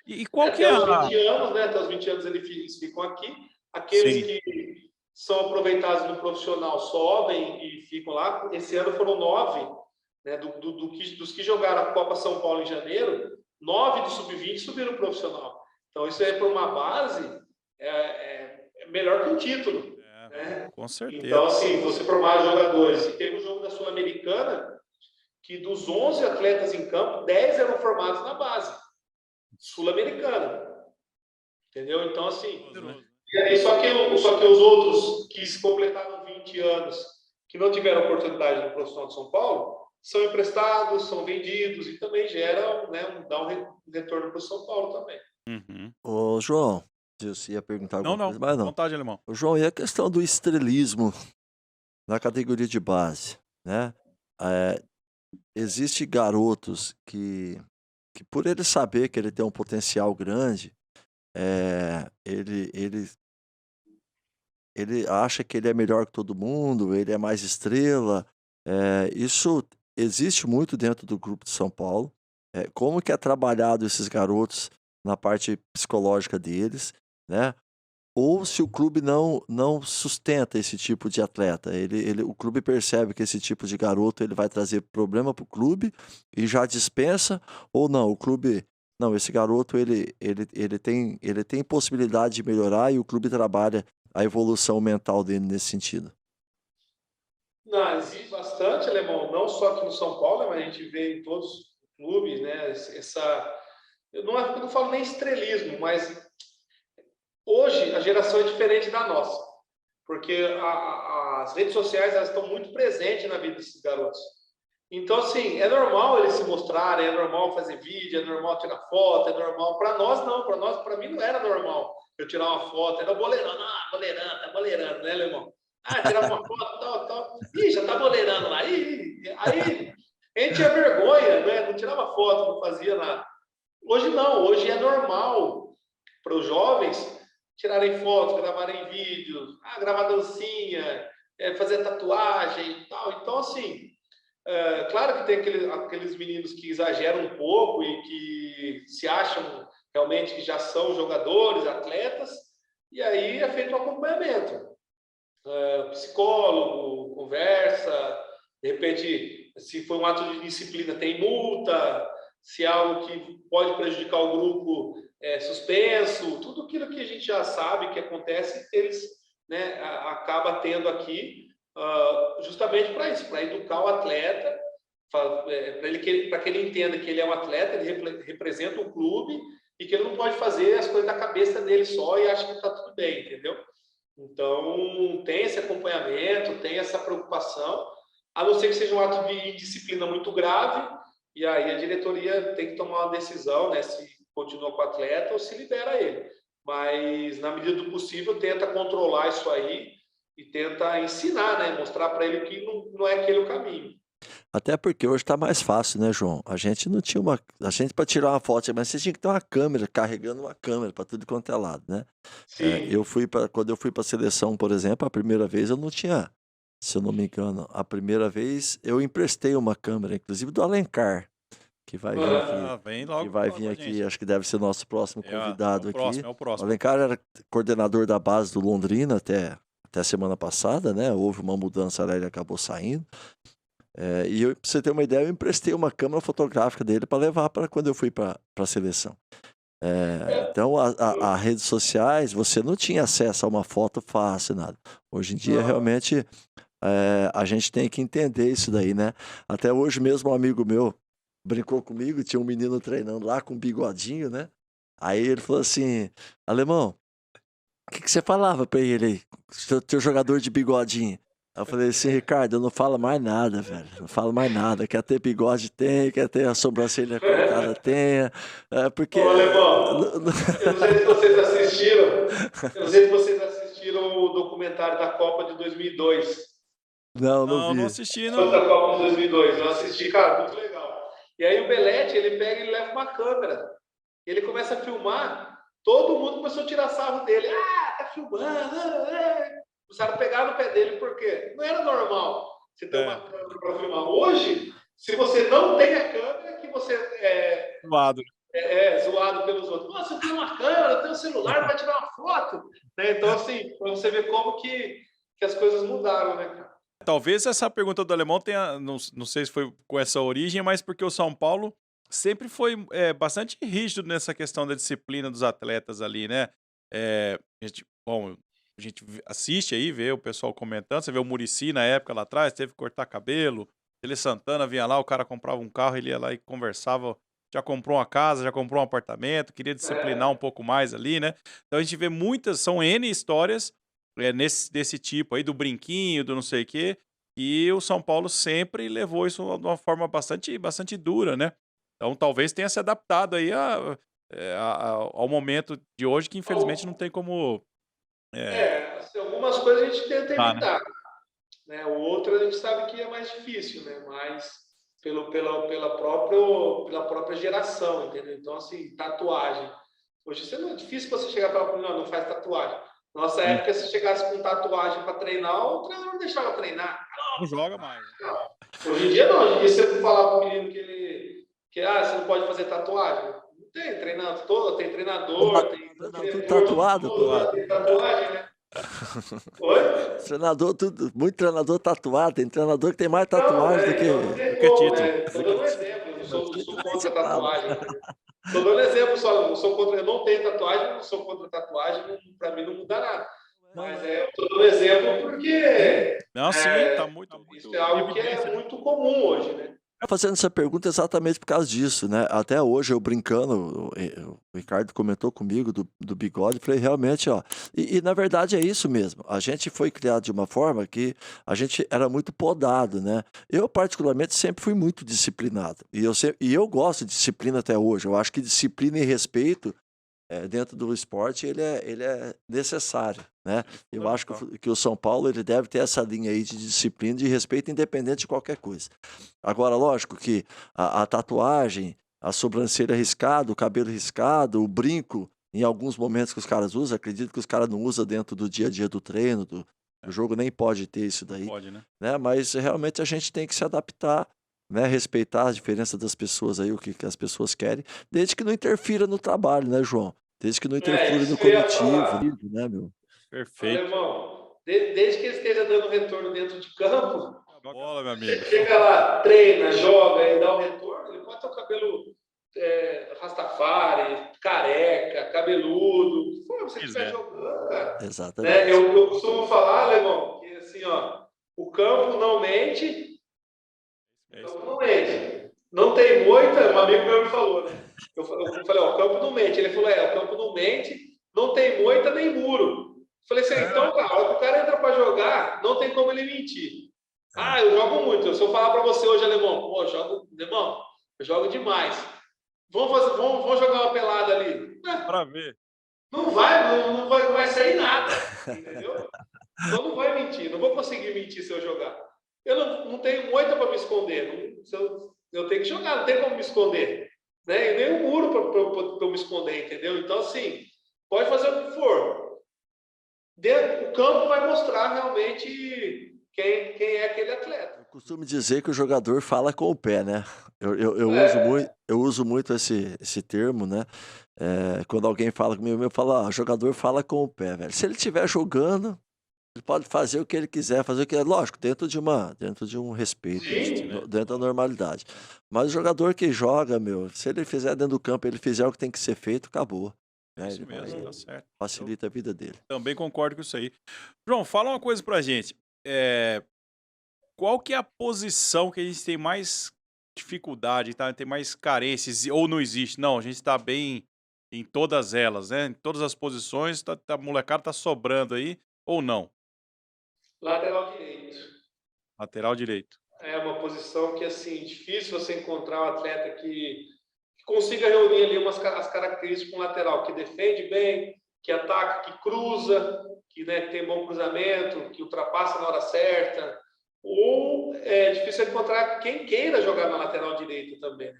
E qual que Até é os 20 anos, né? Até os 20 anos eles ficam aqui. Aqueles que são aproveitados no profissional sobem e ficam lá. Esse ano foram 9, né? Dos que jogaram a Copa São Paulo em janeiro, 9 do sub-20 subiram o profissional. Então, isso aí, por uma base, é melhor que um título. Né? Com certeza. Então, assim, você formar jogadores. E teve um jogo da Sul-Americana que dos 11 atletas em campo, 10 eram formados na base sul-americana. Entendeu? Então, assim... Só que os outros que se completaram 20 anos, que não tiveram oportunidade no profissional de São Paulo, são emprestados, são vendidos e também geram, né, dá um retorno para o São Paulo também. Ô, João, você ia perguntar alguma coisa, mas não. Vontade, Alemão. Ô, João, e a questão do estrelismo na categoria de base, né? Existem garotos que por ele saber que ele tem um potencial grande, ele acha que ele é melhor que todo mundo, ele é mais estrela. Isso existe muito dentro do grupo de São Paulo. Como que é trabalhado esses garotos na parte psicológica deles, né? Ou se o clube não sustenta esse tipo de atleta, o clube percebe que esse tipo de garoto ele vai trazer problema para o clube e já dispensa, ou não, o clube, não, esse garoto ele tem possibilidade de melhorar e o clube trabalha a evolução mental dele nesse sentido. Não, existe bastante, Alemão, não só aqui no São Paulo, mas a gente vê em todos os clubes, né, eu não falo nem estrelismo, mas hoje a geração é diferente da nossa, porque as redes sociais elas estão muito presentes na vida desses garotos. Então, assim, é normal eles se mostrarem, é normal fazer vídeo, é normal tirar foto, é normal. Para nós, não. Para mim, não era normal eu tirar uma foto. Era boleirando. Tá boleirando, né, Alemão? Tirar uma foto, tal. Ih, já tá boleirando lá. Aí a gente tinha vergonha, né? Não tirava foto, não fazia nada. Hoje não. Hoje é normal para os jovens tirarem fotos, gravarem vídeos, gravar dancinha, fazer tatuagem e tal. Então, assim, claro que tem aqueles meninos que exageram um pouco e que se acham realmente que já são jogadores, atletas, e aí é feito um acompanhamento. Psicólogo, conversa, de repente, se for um ato de disciplina, tem multa, se é algo que pode prejudicar o grupo, suspenso, tudo aquilo que a gente já sabe que acontece, eles, né, acaba tendo aqui, justamente para isso, para educar o atleta, para que ele entenda que ele é um atleta, ele representa um clube e que ele não pode fazer as coisas da cabeça dele só e acha que está tudo bem, entendeu? Então, tem esse acompanhamento, tem essa preocupação, a não ser que seja um ato de indisciplina muito grave, e aí a diretoria tem que tomar uma decisão, né, se continua com o atleta ou se libera ele. Mas, na medida do possível, tenta controlar isso aí e tenta ensinar, né, mostrar para ele que não é aquele o caminho. Até porque hoje está mais fácil, né, João? A gente não tinha uma. A gente, para tirar uma foto, mas você tinha que ter uma câmera, carregando uma câmera para tudo quanto é lado, né? Sim. Quando eu fui para a seleção, por exemplo, a primeira vez eu não tinha, se eu não me engano, a primeira vez eu emprestei uma câmera, inclusive do Alencar, que vai vir aqui. Vem logo Que vai com vir a aqui, gente. acho que deve ser nosso próximo convidado É o aqui. próximo, é o O próximo. Alencar era coordenador da base do Londrina até semana passada, né? Houve uma mudança lá, ele acabou saindo. E pra você ter uma ideia, eu emprestei uma câmera fotográfica dele para levar para quando eu fui para a seleção. Então, as redes sociais, você não tinha acesso a uma foto fácil, nada. Hoje em dia, realmente, a gente tem que entender isso daí, né? Até hoje mesmo, um amigo meu brincou comigo, tinha um menino treinando lá com um bigodinho, né? Aí ele falou assim, Alemão, o que você falava para ele aí, teu jogador de bigodinho? Aí eu falei assim, Ricardo, eu não falo mais nada, velho. Não falo mais nada. Quer ter bigode, tem. Quer ter a sobrancelha cortada, tenha. Porque... Ô, Alemão, eu não sei se vocês assistiram. Eu não sei se vocês assistiram o documentário da Copa de 2002. Não vi. Não assisti, não. Sobre a Copa de 2002. Eu assisti, cara, muito legal. E aí o Belletti, ele pega e leva uma câmera. Ele começa a filmar. Todo mundo começou a tirar sarro dele. Tá filmando. Começaram a pegar no pé dele, porque não era normal você ter uma câmera para filmar. Hoje, se você não tem a câmera, que você Zoado. Zoado pelos outros. Você tem uma câmera, tem um celular, vai tirar uma foto. Né? Então, assim, para você ver como que as coisas mudaram, né, cara? Talvez essa pergunta do Alemão tenha, não sei se foi com essa origem, mas porque o São Paulo sempre foi bastante rígido nessa questão da disciplina dos atletas ali, né? A gente assiste aí, vê o pessoal comentando, você vê o Muricy na época lá atrás, teve que cortar cabelo, Tele Santana vinha lá, o cara comprava um carro, ele ia lá e conversava, já comprou uma casa, já comprou um apartamento, queria disciplinar um pouco mais ali, né? Então a gente vê muitas, são N histórias desse tipo aí, do brinquinho, do não sei o quê, e o São Paulo sempre levou isso de uma forma bastante dura, né? Então talvez tenha se adaptado aí ao momento de hoje, que infelizmente não tem como... Assim, algumas coisas a gente tenta evitar. Né? O outro a gente sabe que é mais difícil, né? Mas pela própria geração, entendeu? Então, assim, tatuagem. Hoje é difícil você chegar e falar, não faz tatuagem. Nossa época, se chegasse com tatuagem para treinar, o treinador não deixava treinar. Não joga mais. Hoje em dia não. Hoje em dia você falar para o menino que você não pode fazer tatuagem. Não tem treinador, tem treinador, tem tatuado. Tem tatuagem, né? Oi? Muito treinador tatuado, tem treinador que tem mais tatuagem do que título. Estou dando um exemplo, eu não sou contra tatuagem. Estou dando exemplo só, não sou contra, eu não tenho tatuagem, não sou contra tatuagem, para mim não muda nada. Mas estou dando exemplo porque não, sim, tá muito isso é algo que é muito comum hoje, né? Fazendo essa pergunta exatamente por causa disso, né? Até hoje eu brincando, o Ricardo comentou comigo do bigode, falei, realmente, ó, e na verdade é isso mesmo, a gente foi criado de uma forma que a gente era muito podado, né? Eu particularmente sempre fui muito disciplinado, e eu gosto de disciplina até hoje, eu acho que disciplina e respeito dentro do esporte ele é necessário, né? Eu acho que o São Paulo ele deve ter essa linha aí de disciplina, de respeito, independente de qualquer coisa. Agora, lógico que a tatuagem, a sobrancelha riscada, o cabelo riscado, o brinco em alguns momentos que os caras usam, acredito que os caras não usam dentro do dia a dia do treino, o jogo nem pode ter isso daí, Pode, né? né? Mas realmente a gente tem que se adaptar, né? Respeitar a diferença das pessoas aí, o que as pessoas querem, desde que não interfira no trabalho, né, João? Desde que não interfira no Isso que eu ia coletivo, falar. né, meu? Perfeito. Alemão, desde que ele esteja dando retorno dentro de campo, Bola, meu amigo. chega lá, treina, joga e dá o retorno, ele pode ter o cabelo rastafari, careca, cabeludo, o que for, você estiver Quiser. jogando, cara. Né? Exatamente. Eu costumo falar, Alemão, que assim, ó, o campo não mente, É o isso. campo não mente. Não tem moita, um amigo meu me falou, né? Eu falei, ó, o campo não mente. Ele falou, o campo não mente, não tem moita nem muro. Eu falei assim, então, cara, a hora que o cara entra para jogar, não tem como ele mentir. Ah, eu jogo muito. Se eu falar para você hoje, Alemão, pô, Alemão, eu jogo demais. Vamos jogar uma pelada ali. Para ver. Não vai sair nada, entendeu? Então não vai mentir, não vou conseguir mentir se eu jogar. Eu não tenho moita para me esconder. Eu tenho que jogar, não tem como me esconder. Né? E nem um muro para eu me esconder, entendeu? Então, assim, pode fazer o que for. O campo vai mostrar realmente quem é aquele atleta. Eu costumo dizer que o jogador fala com o pé, né? Eu uso muito esse termo, né? Quando alguém fala comigo, eu falo, o jogador fala com o pé, velho. Se ele estiver jogando, ele pode fazer o que ele quiser, fazer o que é lógico, dentro de um respeito, Sim. dentro da normalidade. Mas o jogador que joga, meu, se ele fizer dentro do campo, ele fizer o que tem que ser feito, acabou. É Né? isso Ele mesmo, vai, tá certo. facilita a vida dele. Também concordo com isso aí. João, fala uma coisa pra gente. Qual que é a posição que a gente tem mais dificuldade, tá? Tem mais carências, ou não existe? Não, a gente tá bem em todas elas, né? Em todas as posições, a molecada tá sobrando aí, ou não? Lateral direito. Lateral direito. É uma posição que, assim, difícil você encontrar um atleta que consiga reunir ali as características com um lateral, que defende bem, que ataca, que cruza, que, né, tem bom cruzamento, que ultrapassa na hora certa. Ou é difícil encontrar quem queira jogar na lateral direita também.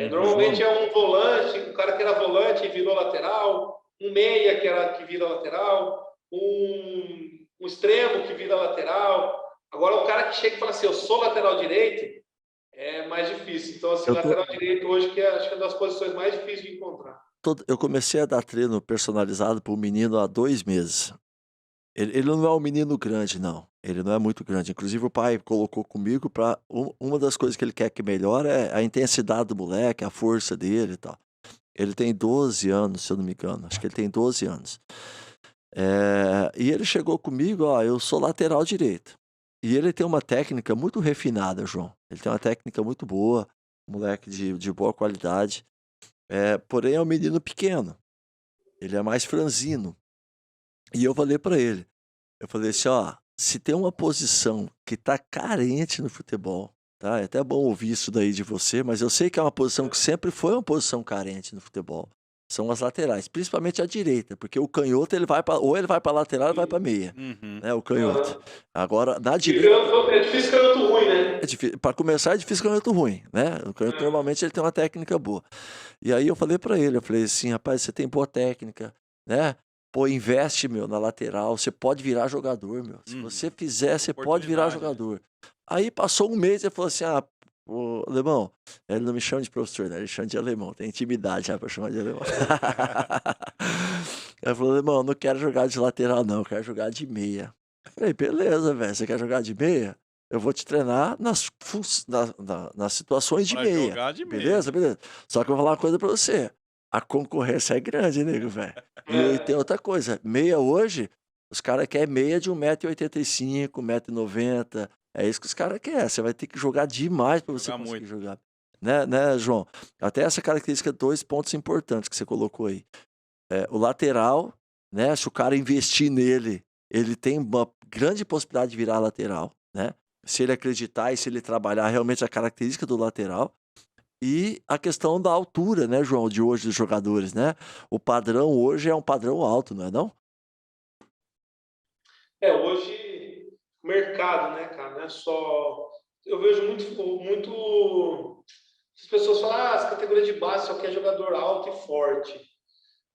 Normalmente é um volante, um cara que era volante e virou lateral, um meia que vira lateral, um extremo que vira lateral. Agora, o cara que chega e fala assim, eu sou lateral direito, é mais difícil. Então, assim, lateral direito hoje que acho que é uma das posições mais difíceis de encontrar. Eu comecei a dar treino personalizado para um menino há 2 meses. Ele não é um menino grande, não. Ele não é muito grande. Inclusive, o pai colocou comigo para uma das coisas que ele quer que melhore é a intensidade do moleque, a força dele e tal. Ele tem 12 anos, se eu não me engano. Acho que ele tem 12 anos. E ele chegou comigo, eu sou lateral direito. E ele tem uma técnica muito refinada, João. Ele tem uma técnica muito boa, moleque de boa qualidade. Porém, é um menino pequeno. Ele é mais franzino. E eu falei para ele, eu falei assim, se tem uma posição que tá carente no futebol, tá? É até bom ouvir isso daí de você, mas eu sei que é uma posição que sempre foi uma posição carente no futebol. São as laterais, principalmente a direita, porque o canhoto ou ele vai para lateral ou vai para meia, né? O canhoto. Agora na direita É difícil canhoto ruim, né? para começar é difícil canhoto ruim, né? O canhoto normalmente ele tem uma técnica boa. E aí eu falei para ele, eu falei assim, rapaz, você tem boa técnica, né? Pô, investe, meu, na lateral, você pode virar jogador, meu. Se você fizer, você pode virar Oportunidade, né? jogador. Aí passou um mês e ele falou assim, ô, alemão, ele não me chama de professor, né? Ele chama de alemão, tem intimidade já pra chamar de alemão. Ele falou, alemão, não quero jogar de lateral não, eu quero jogar de meia. Eu falei, beleza, velho, você quer jogar de meia? Eu vou te treinar nas situações de Pra meia. jogar de meia. Beleza, beleza. Só que eu vou falar uma coisa pra você. A concorrência é grande, nego, velho. E tem outra coisa. Meia hoje, os caras querem meia de 1,85 m, 1,90 m. É isso que os caras querem. Você vai ter que jogar demais pra você Jogar conseguir muito. jogar. Né, João? Até essa característica, 2 pontos importantes que você colocou aí. O lateral, né? Se o cara investir nele, ele tem uma grande possibilidade de virar lateral, né? Se ele acreditar e se ele trabalhar realmente a característica do lateral. E a questão da altura, né, João, de hoje dos jogadores, né? O padrão hoje é um padrão alto, não é não? Hoje, mercado, né, cara? Não é só. Eu vejo muito. As pessoas falam, as categorias de base só quer jogador alto e forte.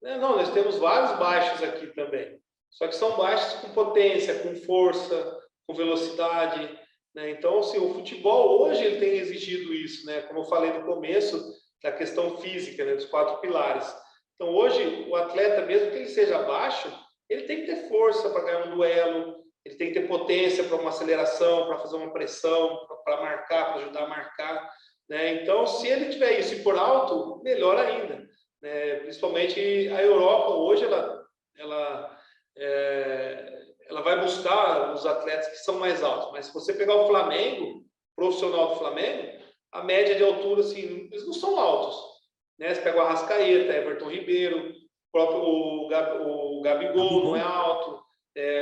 Não, nós temos vários baixos aqui também. Só que são baixos com potência, com força, com velocidade, né? Então, assim, o futebol hoje ele tem exigido isso, né? Como eu falei no começo, da questão física, né? Dos 4 pilares. Então, hoje, o atleta, mesmo que ele seja baixo, ele tem que ter força para ganhar um duelo, ele tem que ter potência para uma aceleração, para fazer uma pressão, para marcar, para ajudar a marcar, né? Então, se ele tiver isso e por alto, melhor ainda, né? Principalmente a Europa hoje, ela, ela vai buscar os atletas que são mais altos. Mas se você pegar o Flamengo, profissional do Flamengo, a média de altura, assim, eles não são altos, né? Você pega o Arrascaeta, Everton Ribeiro, o Gabigol não é alto,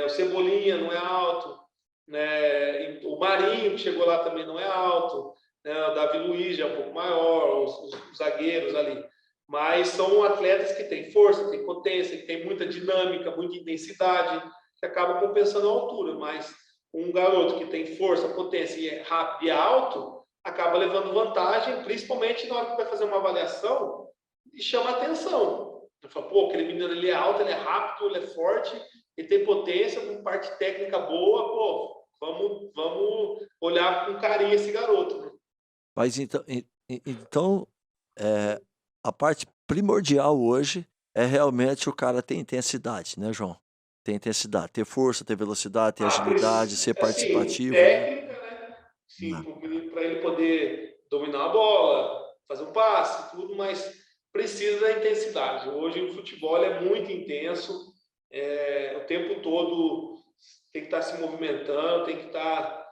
o Cebolinha não é alto, né? O Marinho, que chegou lá, também não é alto, né? O Davi Luiz já é um pouco maior, os zagueiros ali. Mas são atletas que têm força, têm potência, que têm muita dinâmica, muita intensidade, que acaba compensando a altura. Mas um garoto que tem força, potência e é rápido e é alto, acaba levando vantagem, principalmente na hora que vai fazer uma avaliação e chama atenção. Eu falo, pô, aquele menino ele é alto, ele é rápido, ele é forte, ele tem potência, com parte técnica boa, pô, vamos olhar com carinho esse garoto, né? Mas então é, a parte primordial hoje é realmente o cara ter intensidade, né, João? Ter intensidade, ter força, ter velocidade, ter agilidade, ser Assim, participativo, né? técnica, né? Sim, Né? para ele poder dominar a bola, fazer um passe, tudo, mas precisa da intensidade. Hoje o futebol é muito intenso, o tempo todo tem que estar se movimentando, tem que estar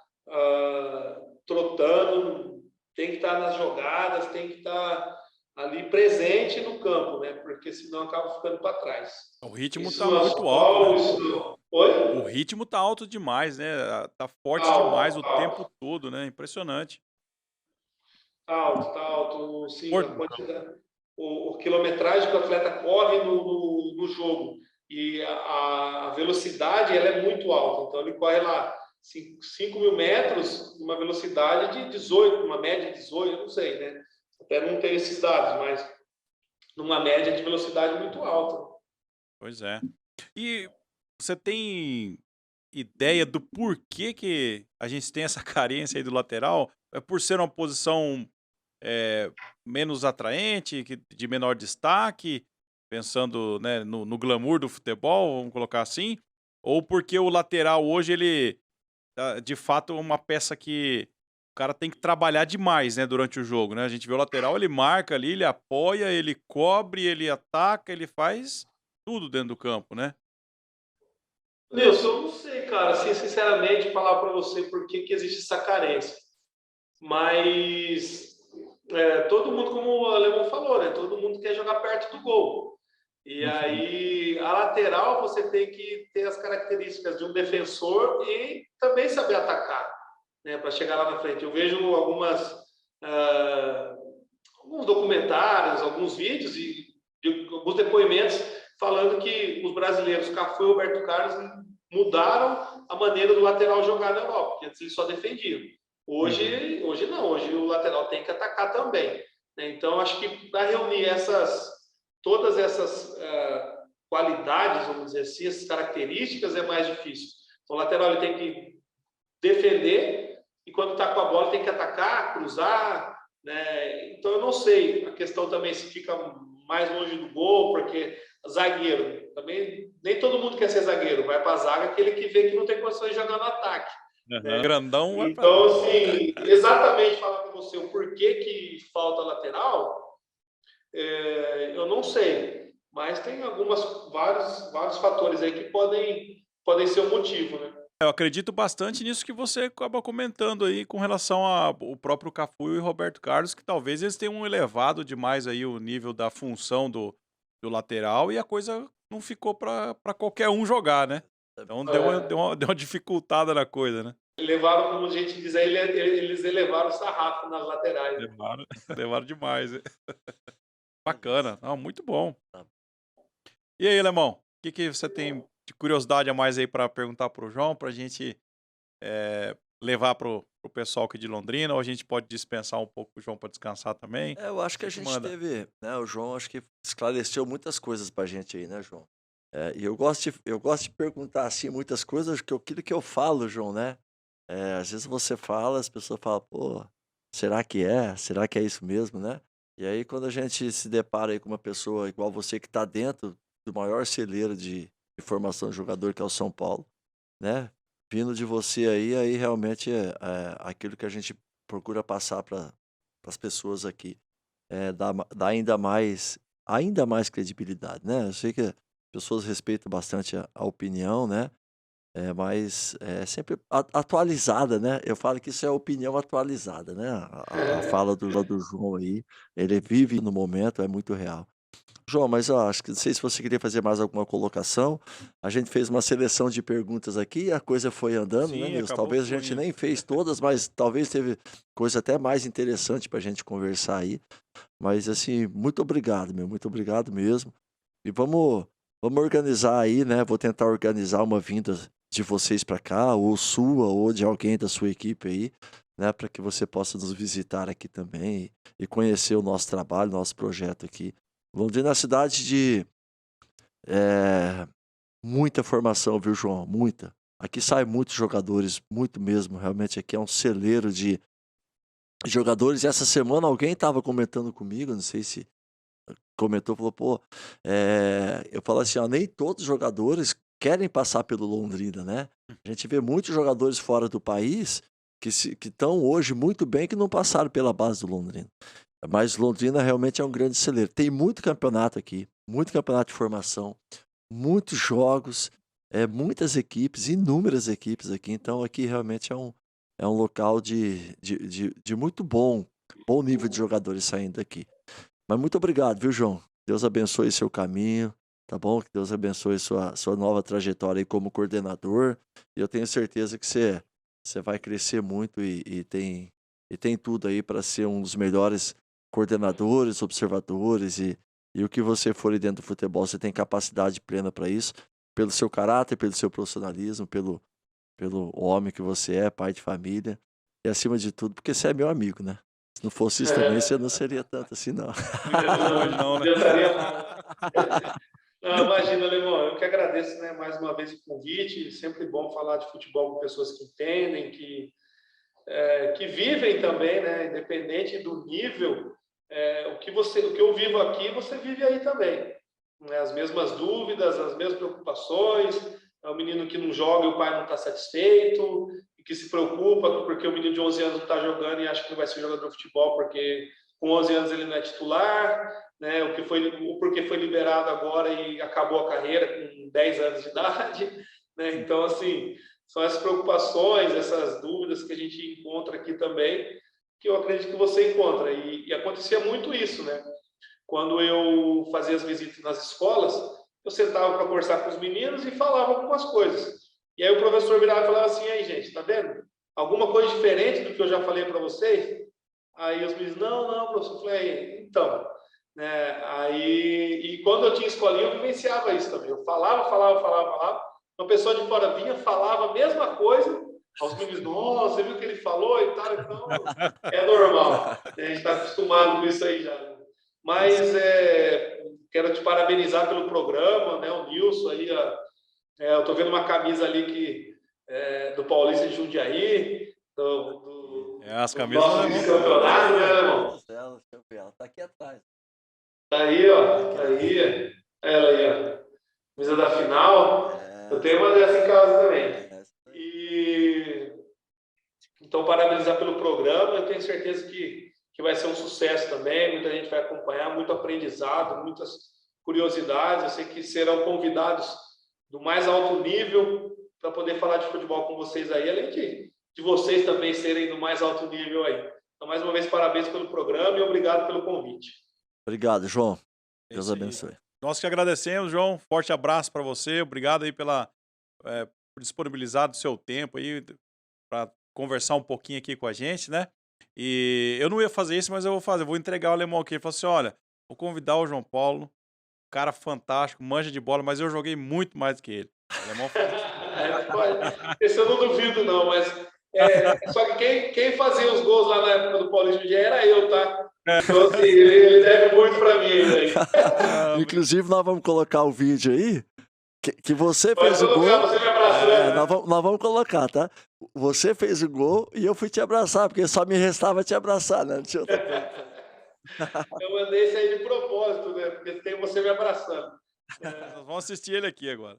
trotando, tem que estar nas jogadas, tem que estar ali presente no campo, né? Porque senão acaba ficando para trás. O ritmo Isso tá no muito alto, né? futebol, isso. O Oi? ritmo tá alto demais, né? Tá forte demais Alto, o alto. tempo todo, né? Impressionante. Tá alto, sim, Forte a no campo. quantidade, o quilometragem que o atleta corre no jogo e a velocidade ela é muito alta, então ele corre lá 5.000 metros numa velocidade de 18, uma média de 18, eu não sei, né? Até não tenho esses dados, mas numa média de velocidade muito alta. Pois é. E você tem ideia do porquê que a gente tem essa carência aí do lateral? É por ser uma posição eh, menos atraente, de menor destaque, pensando, né, no glamour do futebol, vamos colocar assim? Ou porque o lateral hoje ele de fato é uma peça que o cara tem que trabalhar demais, né, durante o jogo, né? A gente vê o lateral, ele marca ali, ele apoia, ele cobre, ele ataca, ele faz tudo dentro do campo, né? Nilson, eu não sei, cara, assim, sinceramente, falar para você por que que existe essa carência. Mas todo mundo, como o Alemão falou, né? Todo mundo quer jogar perto do gol. E Uhum. aí, a lateral, você tem que ter as características de um defensor e também saber atacar, né? Para chegar lá na frente. Eu vejo ah, alguns documentários, alguns vídeos e alguns depoimentos falando que os brasileiros, Cafu e Roberto Carlos, mudaram a maneira do lateral jogar na Europa, porque antes eles só defendiam. Uhum. Hoje não, hoje o lateral tem que atacar também, né? Então, acho que para reunir todas essas qualidades, vamos dizer assim, essas características, é mais difícil. Então, o lateral ele tem que defender e quando está com a bola tem que atacar, cruzar, né? Então, eu não sei a questão também se fica mais longe do gol, porque zagueiro, também nem todo mundo quer ser zagueiro, vai para a zaga aquele que vê que não tem condições de jogar no ataque, Aham. né? Grandão vai pra Então, assim, exatamente falar para você o porquê que falta lateral, eu não sei, mas tem vários fatores aí que podem ser o motivo, né? eu acredito bastante nisso que você acaba comentando aí com relação ao próprio Cafu e Roberto Carlos, que talvez eles tenham elevado demais aí o nível da função do lateral e a coisa não ficou para qualquer um jogar, né? Então É, deu uma dificultada na coisa, né? levaram, como a gente diz aí, eles elevaram o sarrafo nas laterais, né? Levaram, levaram demais. Bacana, não, muito bom. E aí, Alemão, o que você tem de curiosidade a mais aí para perguntar pro João, pra gente levar pro pessoal aqui de Londrina, ou a gente pode dispensar um pouco o João para descansar também? Eu acho que a Você que gente manda. teve, né, o João acho que esclareceu muitas coisas pra gente aí, né, João? E eu gosto de perguntar, assim, muitas coisas, que aquilo que eu falo, João, né, às vezes você fala, as pessoas falam: "Pô, será que é? Será que é isso mesmo, né?" E aí quando a gente se depara aí com uma pessoa igual você que está dentro do maior celeiro de formação de jogador que é o São Paulo, né, vindo de você aí realmente é aquilo que a gente procura passar para as pessoas aqui. Dá ainda mais credibilidade, né. Eu sei que as pessoas respeitam bastante a opinião, né, mas é sempre atualizada, né. Eu falo que isso é opinião atualizada, né. A fala do João aí, ele vive no momento, é muito real. João, mas eu acho que não sei se você queria fazer mais alguma colocação. A gente fez uma seleção de perguntas aqui e a coisa foi andando, né, Sim, Nilson? acabou Talvez a gente fluindo. nem fez todas, mas talvez teve coisa até mais interessante para a gente conversar aí. Mas, assim, muito obrigado, meu, muito obrigado mesmo. E vamos organizar aí, né, vou tentar organizar uma vinda de vocês para cá, ou sua, ou de alguém da sua equipe aí, né, para que você possa nos visitar aqui também e conhecer o nosso trabalho, nosso projeto aqui. Londrina é uma cidade de, eh, muita formação, viu, João, muita. Aqui saem muitos jogadores, muito mesmo, realmente aqui é um celeiro de jogadores. E essa semana alguém estava comentando comigo, não sei se comentou, falou: "Pô", eu falo assim, ó, nem todos os jogadores querem passar pelo Londrina, né. A gente vê muitos jogadores fora do país que estão hoje muito bem, que não passaram pela base do Londrina. Mas Londrina realmente é um grande celeiro. Tem muito campeonato aqui, muito campeonato de formação, muitos jogos, muitas equipes, inúmeras equipes aqui, então aqui realmente é um local de muito bom nível de jogadores saindo daqui. Mas muito obrigado, viu, João? Deus abençoe seu caminho, tá bom? Que Deus abençoe sua nova trajetória aí como coordenador. E eu tenho certeza que você vai crescer muito e tem tudo aí para ser um dos melhores coordenadores, observadores e o que você for aí dentro do futebol, você tem capacidade plena para isso, pelo seu caráter, pelo seu profissionalismo, pelo homem que você é, pai de família e acima de tudo, porque você é meu amigo, né? Se não fosse isso também, você não seria tanto assim, não. Não ia tão longe Não não, né? adiantaria nada. Não, imagina, Alemão, eu que agradeço, né, mais uma vez o convite. Sempre bom falar de futebol com pessoas que entendem, que vivem também, né, independente do nível. O que eu vivo aqui, você vive aí também, né? As mesmas dúvidas, as mesmas preocupações. É o menino que não joga e o pai não está satisfeito, e que se preocupa porque o menino de 11 anos não está jogando e acha que não vai ser jogador de futebol porque com 11 anos ele não é titular, né? O porquê foi liberado agora e acabou a carreira com 10 anos de idade, né? Então, assim, são essas preocupações, essas dúvidas que a gente encontra aqui também, que eu acredito que você encontra. E acontecia muito isso, né? Quando eu fazia as visitas nas escolas, eu sentava para conversar com os meninos e falava algumas coisas. E aí o professor virava e falava assim: aí, gente, tá vendo? Alguma coisa diferente do que eu já falei para vocês? Aí os meninos: não, professor. Eu falei: então, né? Aí, e quando eu tinha escolinha, eu vivenciava isso também. Eu falava. Uma pessoa de fora vinha, falava a mesma coisa. Os meninos: nossa, você viu o que ele falou e tal? Então, é normal. A gente está acostumado com isso aí já, né? Mas quero te parabenizar pelo programa, né? O Nilson aí, eu estou vendo uma camisa ali do Paulista de Jundiaí, As do camisas do nosso Alemão são todas vice-campeonato, né, aí, ó. irmão? Todas elas, deixa eu ver, ela tá aqui atrás. Tá aí, Tá ó, aqui tá atrás. aí, ela aí, ó, camisa da final. Eu Essa, tenho uma dessa em casa também. essa aí. E então, parabenizar pelo programa. Eu tenho certeza que vai ser um sucesso também. Muita gente vai acompanhar, muito aprendizado, muitas curiosidades. Eu sei que serão convidados do mais alto nível para poder falar de futebol com vocês aí, além de vocês também serem do mais alto nível aí. Então, mais uma vez, parabéns pelo programa e obrigado pelo convite. Obrigado, João. É Deus isso aí. abençoe. Nós que agradecemos, João. Forte abraço para você. Obrigado aí por disponibilizar do seu tempo aí para conversar um pouquinho aqui com a gente, né? E eu não ia fazer isso, mas eu vou fazer. Vou entregar o alemão aqui. Ele falou assim: olha, vou convidar o João Paulo, cara fantástico, manja de bola, mas eu joguei muito mais do que ele. O alemão falou. Esse eu não duvido, não, mas Só que quem fazia os gols lá na época do Paulista já era eu, tá? Então, assim, ele deve muito pra mim aí. Inclusive, nós vamos colocar o vídeo aí, que você Pode fez o colocar, gol. você me abraçando. Nós vamos colocar, tá? Você fez o gol e eu fui te abraçar, porque só me restava te abraçar, né? Deixa eu... Eu mandei isso aí de propósito, né? Porque tem você me abraçando. Nós vamos assistir ele aqui agora.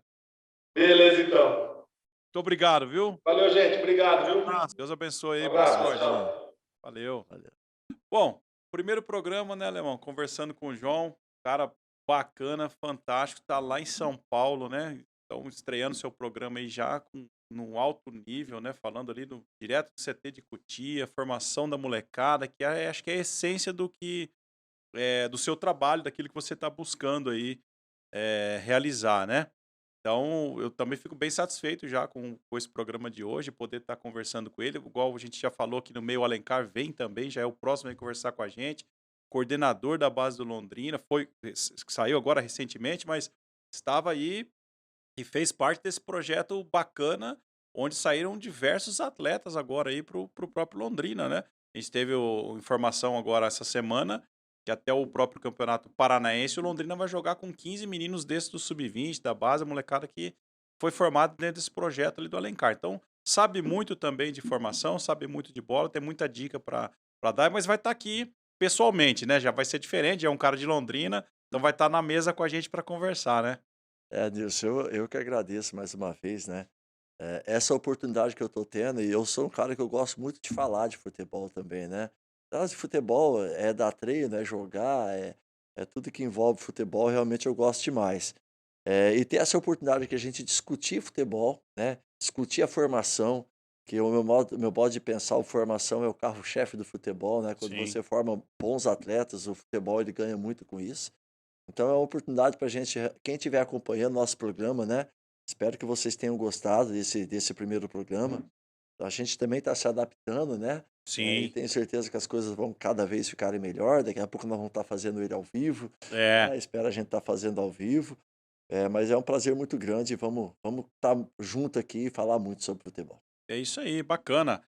Beleza, então. Muito obrigado, viu? Valeu, gente. Obrigado, viu? Deus abençoe aí. Um Boa abraço, sorte. tchau. Valeu. Valeu. Bom, primeiro programa, né, Alemão? Conversando com o João. Cara bacana, fantástico. Tá lá em São Paulo, né? Então, estreando seu programa aí já num alto nível, né? Falando ali direto do CT de Cotia, formação da molecada, que acho que é a essência do que do seu trabalho, daquilo que você está buscando aí realizar, né? Então, eu também fico bem satisfeito já com esse programa de hoje, poder estar conversando com ele. Igual a gente já falou aqui no meio, o Alencar vem também, já é o próximo a conversar com a gente. Coordenador da base do Londrina, saiu agora recentemente, mas estava aí e fez parte desse projeto bacana, onde saíram diversos atletas agora aí para o próprio Londrina, né? A gente teve informação agora essa semana que até o próprio Campeonato Paranaense, o Londrina vai jogar com 15 meninos desses do Sub-20, da base, a molecada que foi formada dentro desse projeto ali do Alencar. Então, sabe muito também de formação, sabe muito de bola, tem muita dica para dar, mas vai estar aqui pessoalmente, né? Já vai ser diferente, é um cara de Londrina, então vai estar na mesa com a gente para conversar, né? Nilson, eu que agradeço mais uma vez, né? Essa oportunidade que eu tô tendo, e eu sou um cara que eu gosto muito de falar de futebol também, né? De futebol é dar treino, é jogar, é tudo que envolve futebol, realmente eu gosto demais. E ter essa oportunidade que a gente discutir futebol, né? Discutir a formação, que o meu modo de pensar, a formação é o carro-chefe do futebol, né? Quando Sim. você forma bons atletas, o futebol ele ganha muito com isso. Então é uma oportunidade para a gente, quem estiver acompanhando nosso programa, né? Espero que vocês tenham gostado desse primeiro programa. A gente também está se adaptando, né? E Sim. tenho certeza que as coisas vão cada vez ficarem melhor. Daqui a pouco nós vamos estar fazendo ele ao vivo. Espero a gente estar fazendo ao vivo. Mas é um prazer muito grande. Vamos estar junto aqui e falar muito sobre futebol. É isso aí, bacana.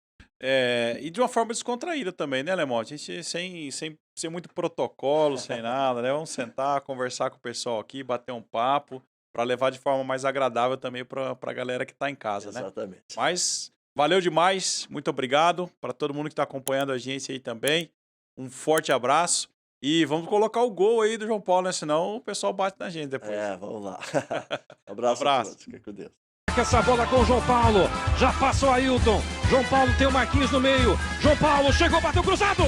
E de uma forma descontraída também, né, Alemão? A gente sem muito protocolo, sem nada, né? Vamos sentar, conversar com o pessoal aqui, bater um papo, para levar de forma mais agradável também para a galera que está em casa, né? Exatamente. Mas valeu demais, muito obrigado para todo mundo que está acompanhando a gente aí também. Um forte abraço e vamos colocar o gol aí do João Paulo, né? Senão o pessoal bate na gente depois. Vamos lá. Abraço a todos. Fica com Deus. Essa bola com o João Paulo, já passou Ailton, João Paulo tem o Marquinhos no meio, João Paulo chegou, bateu cruzado!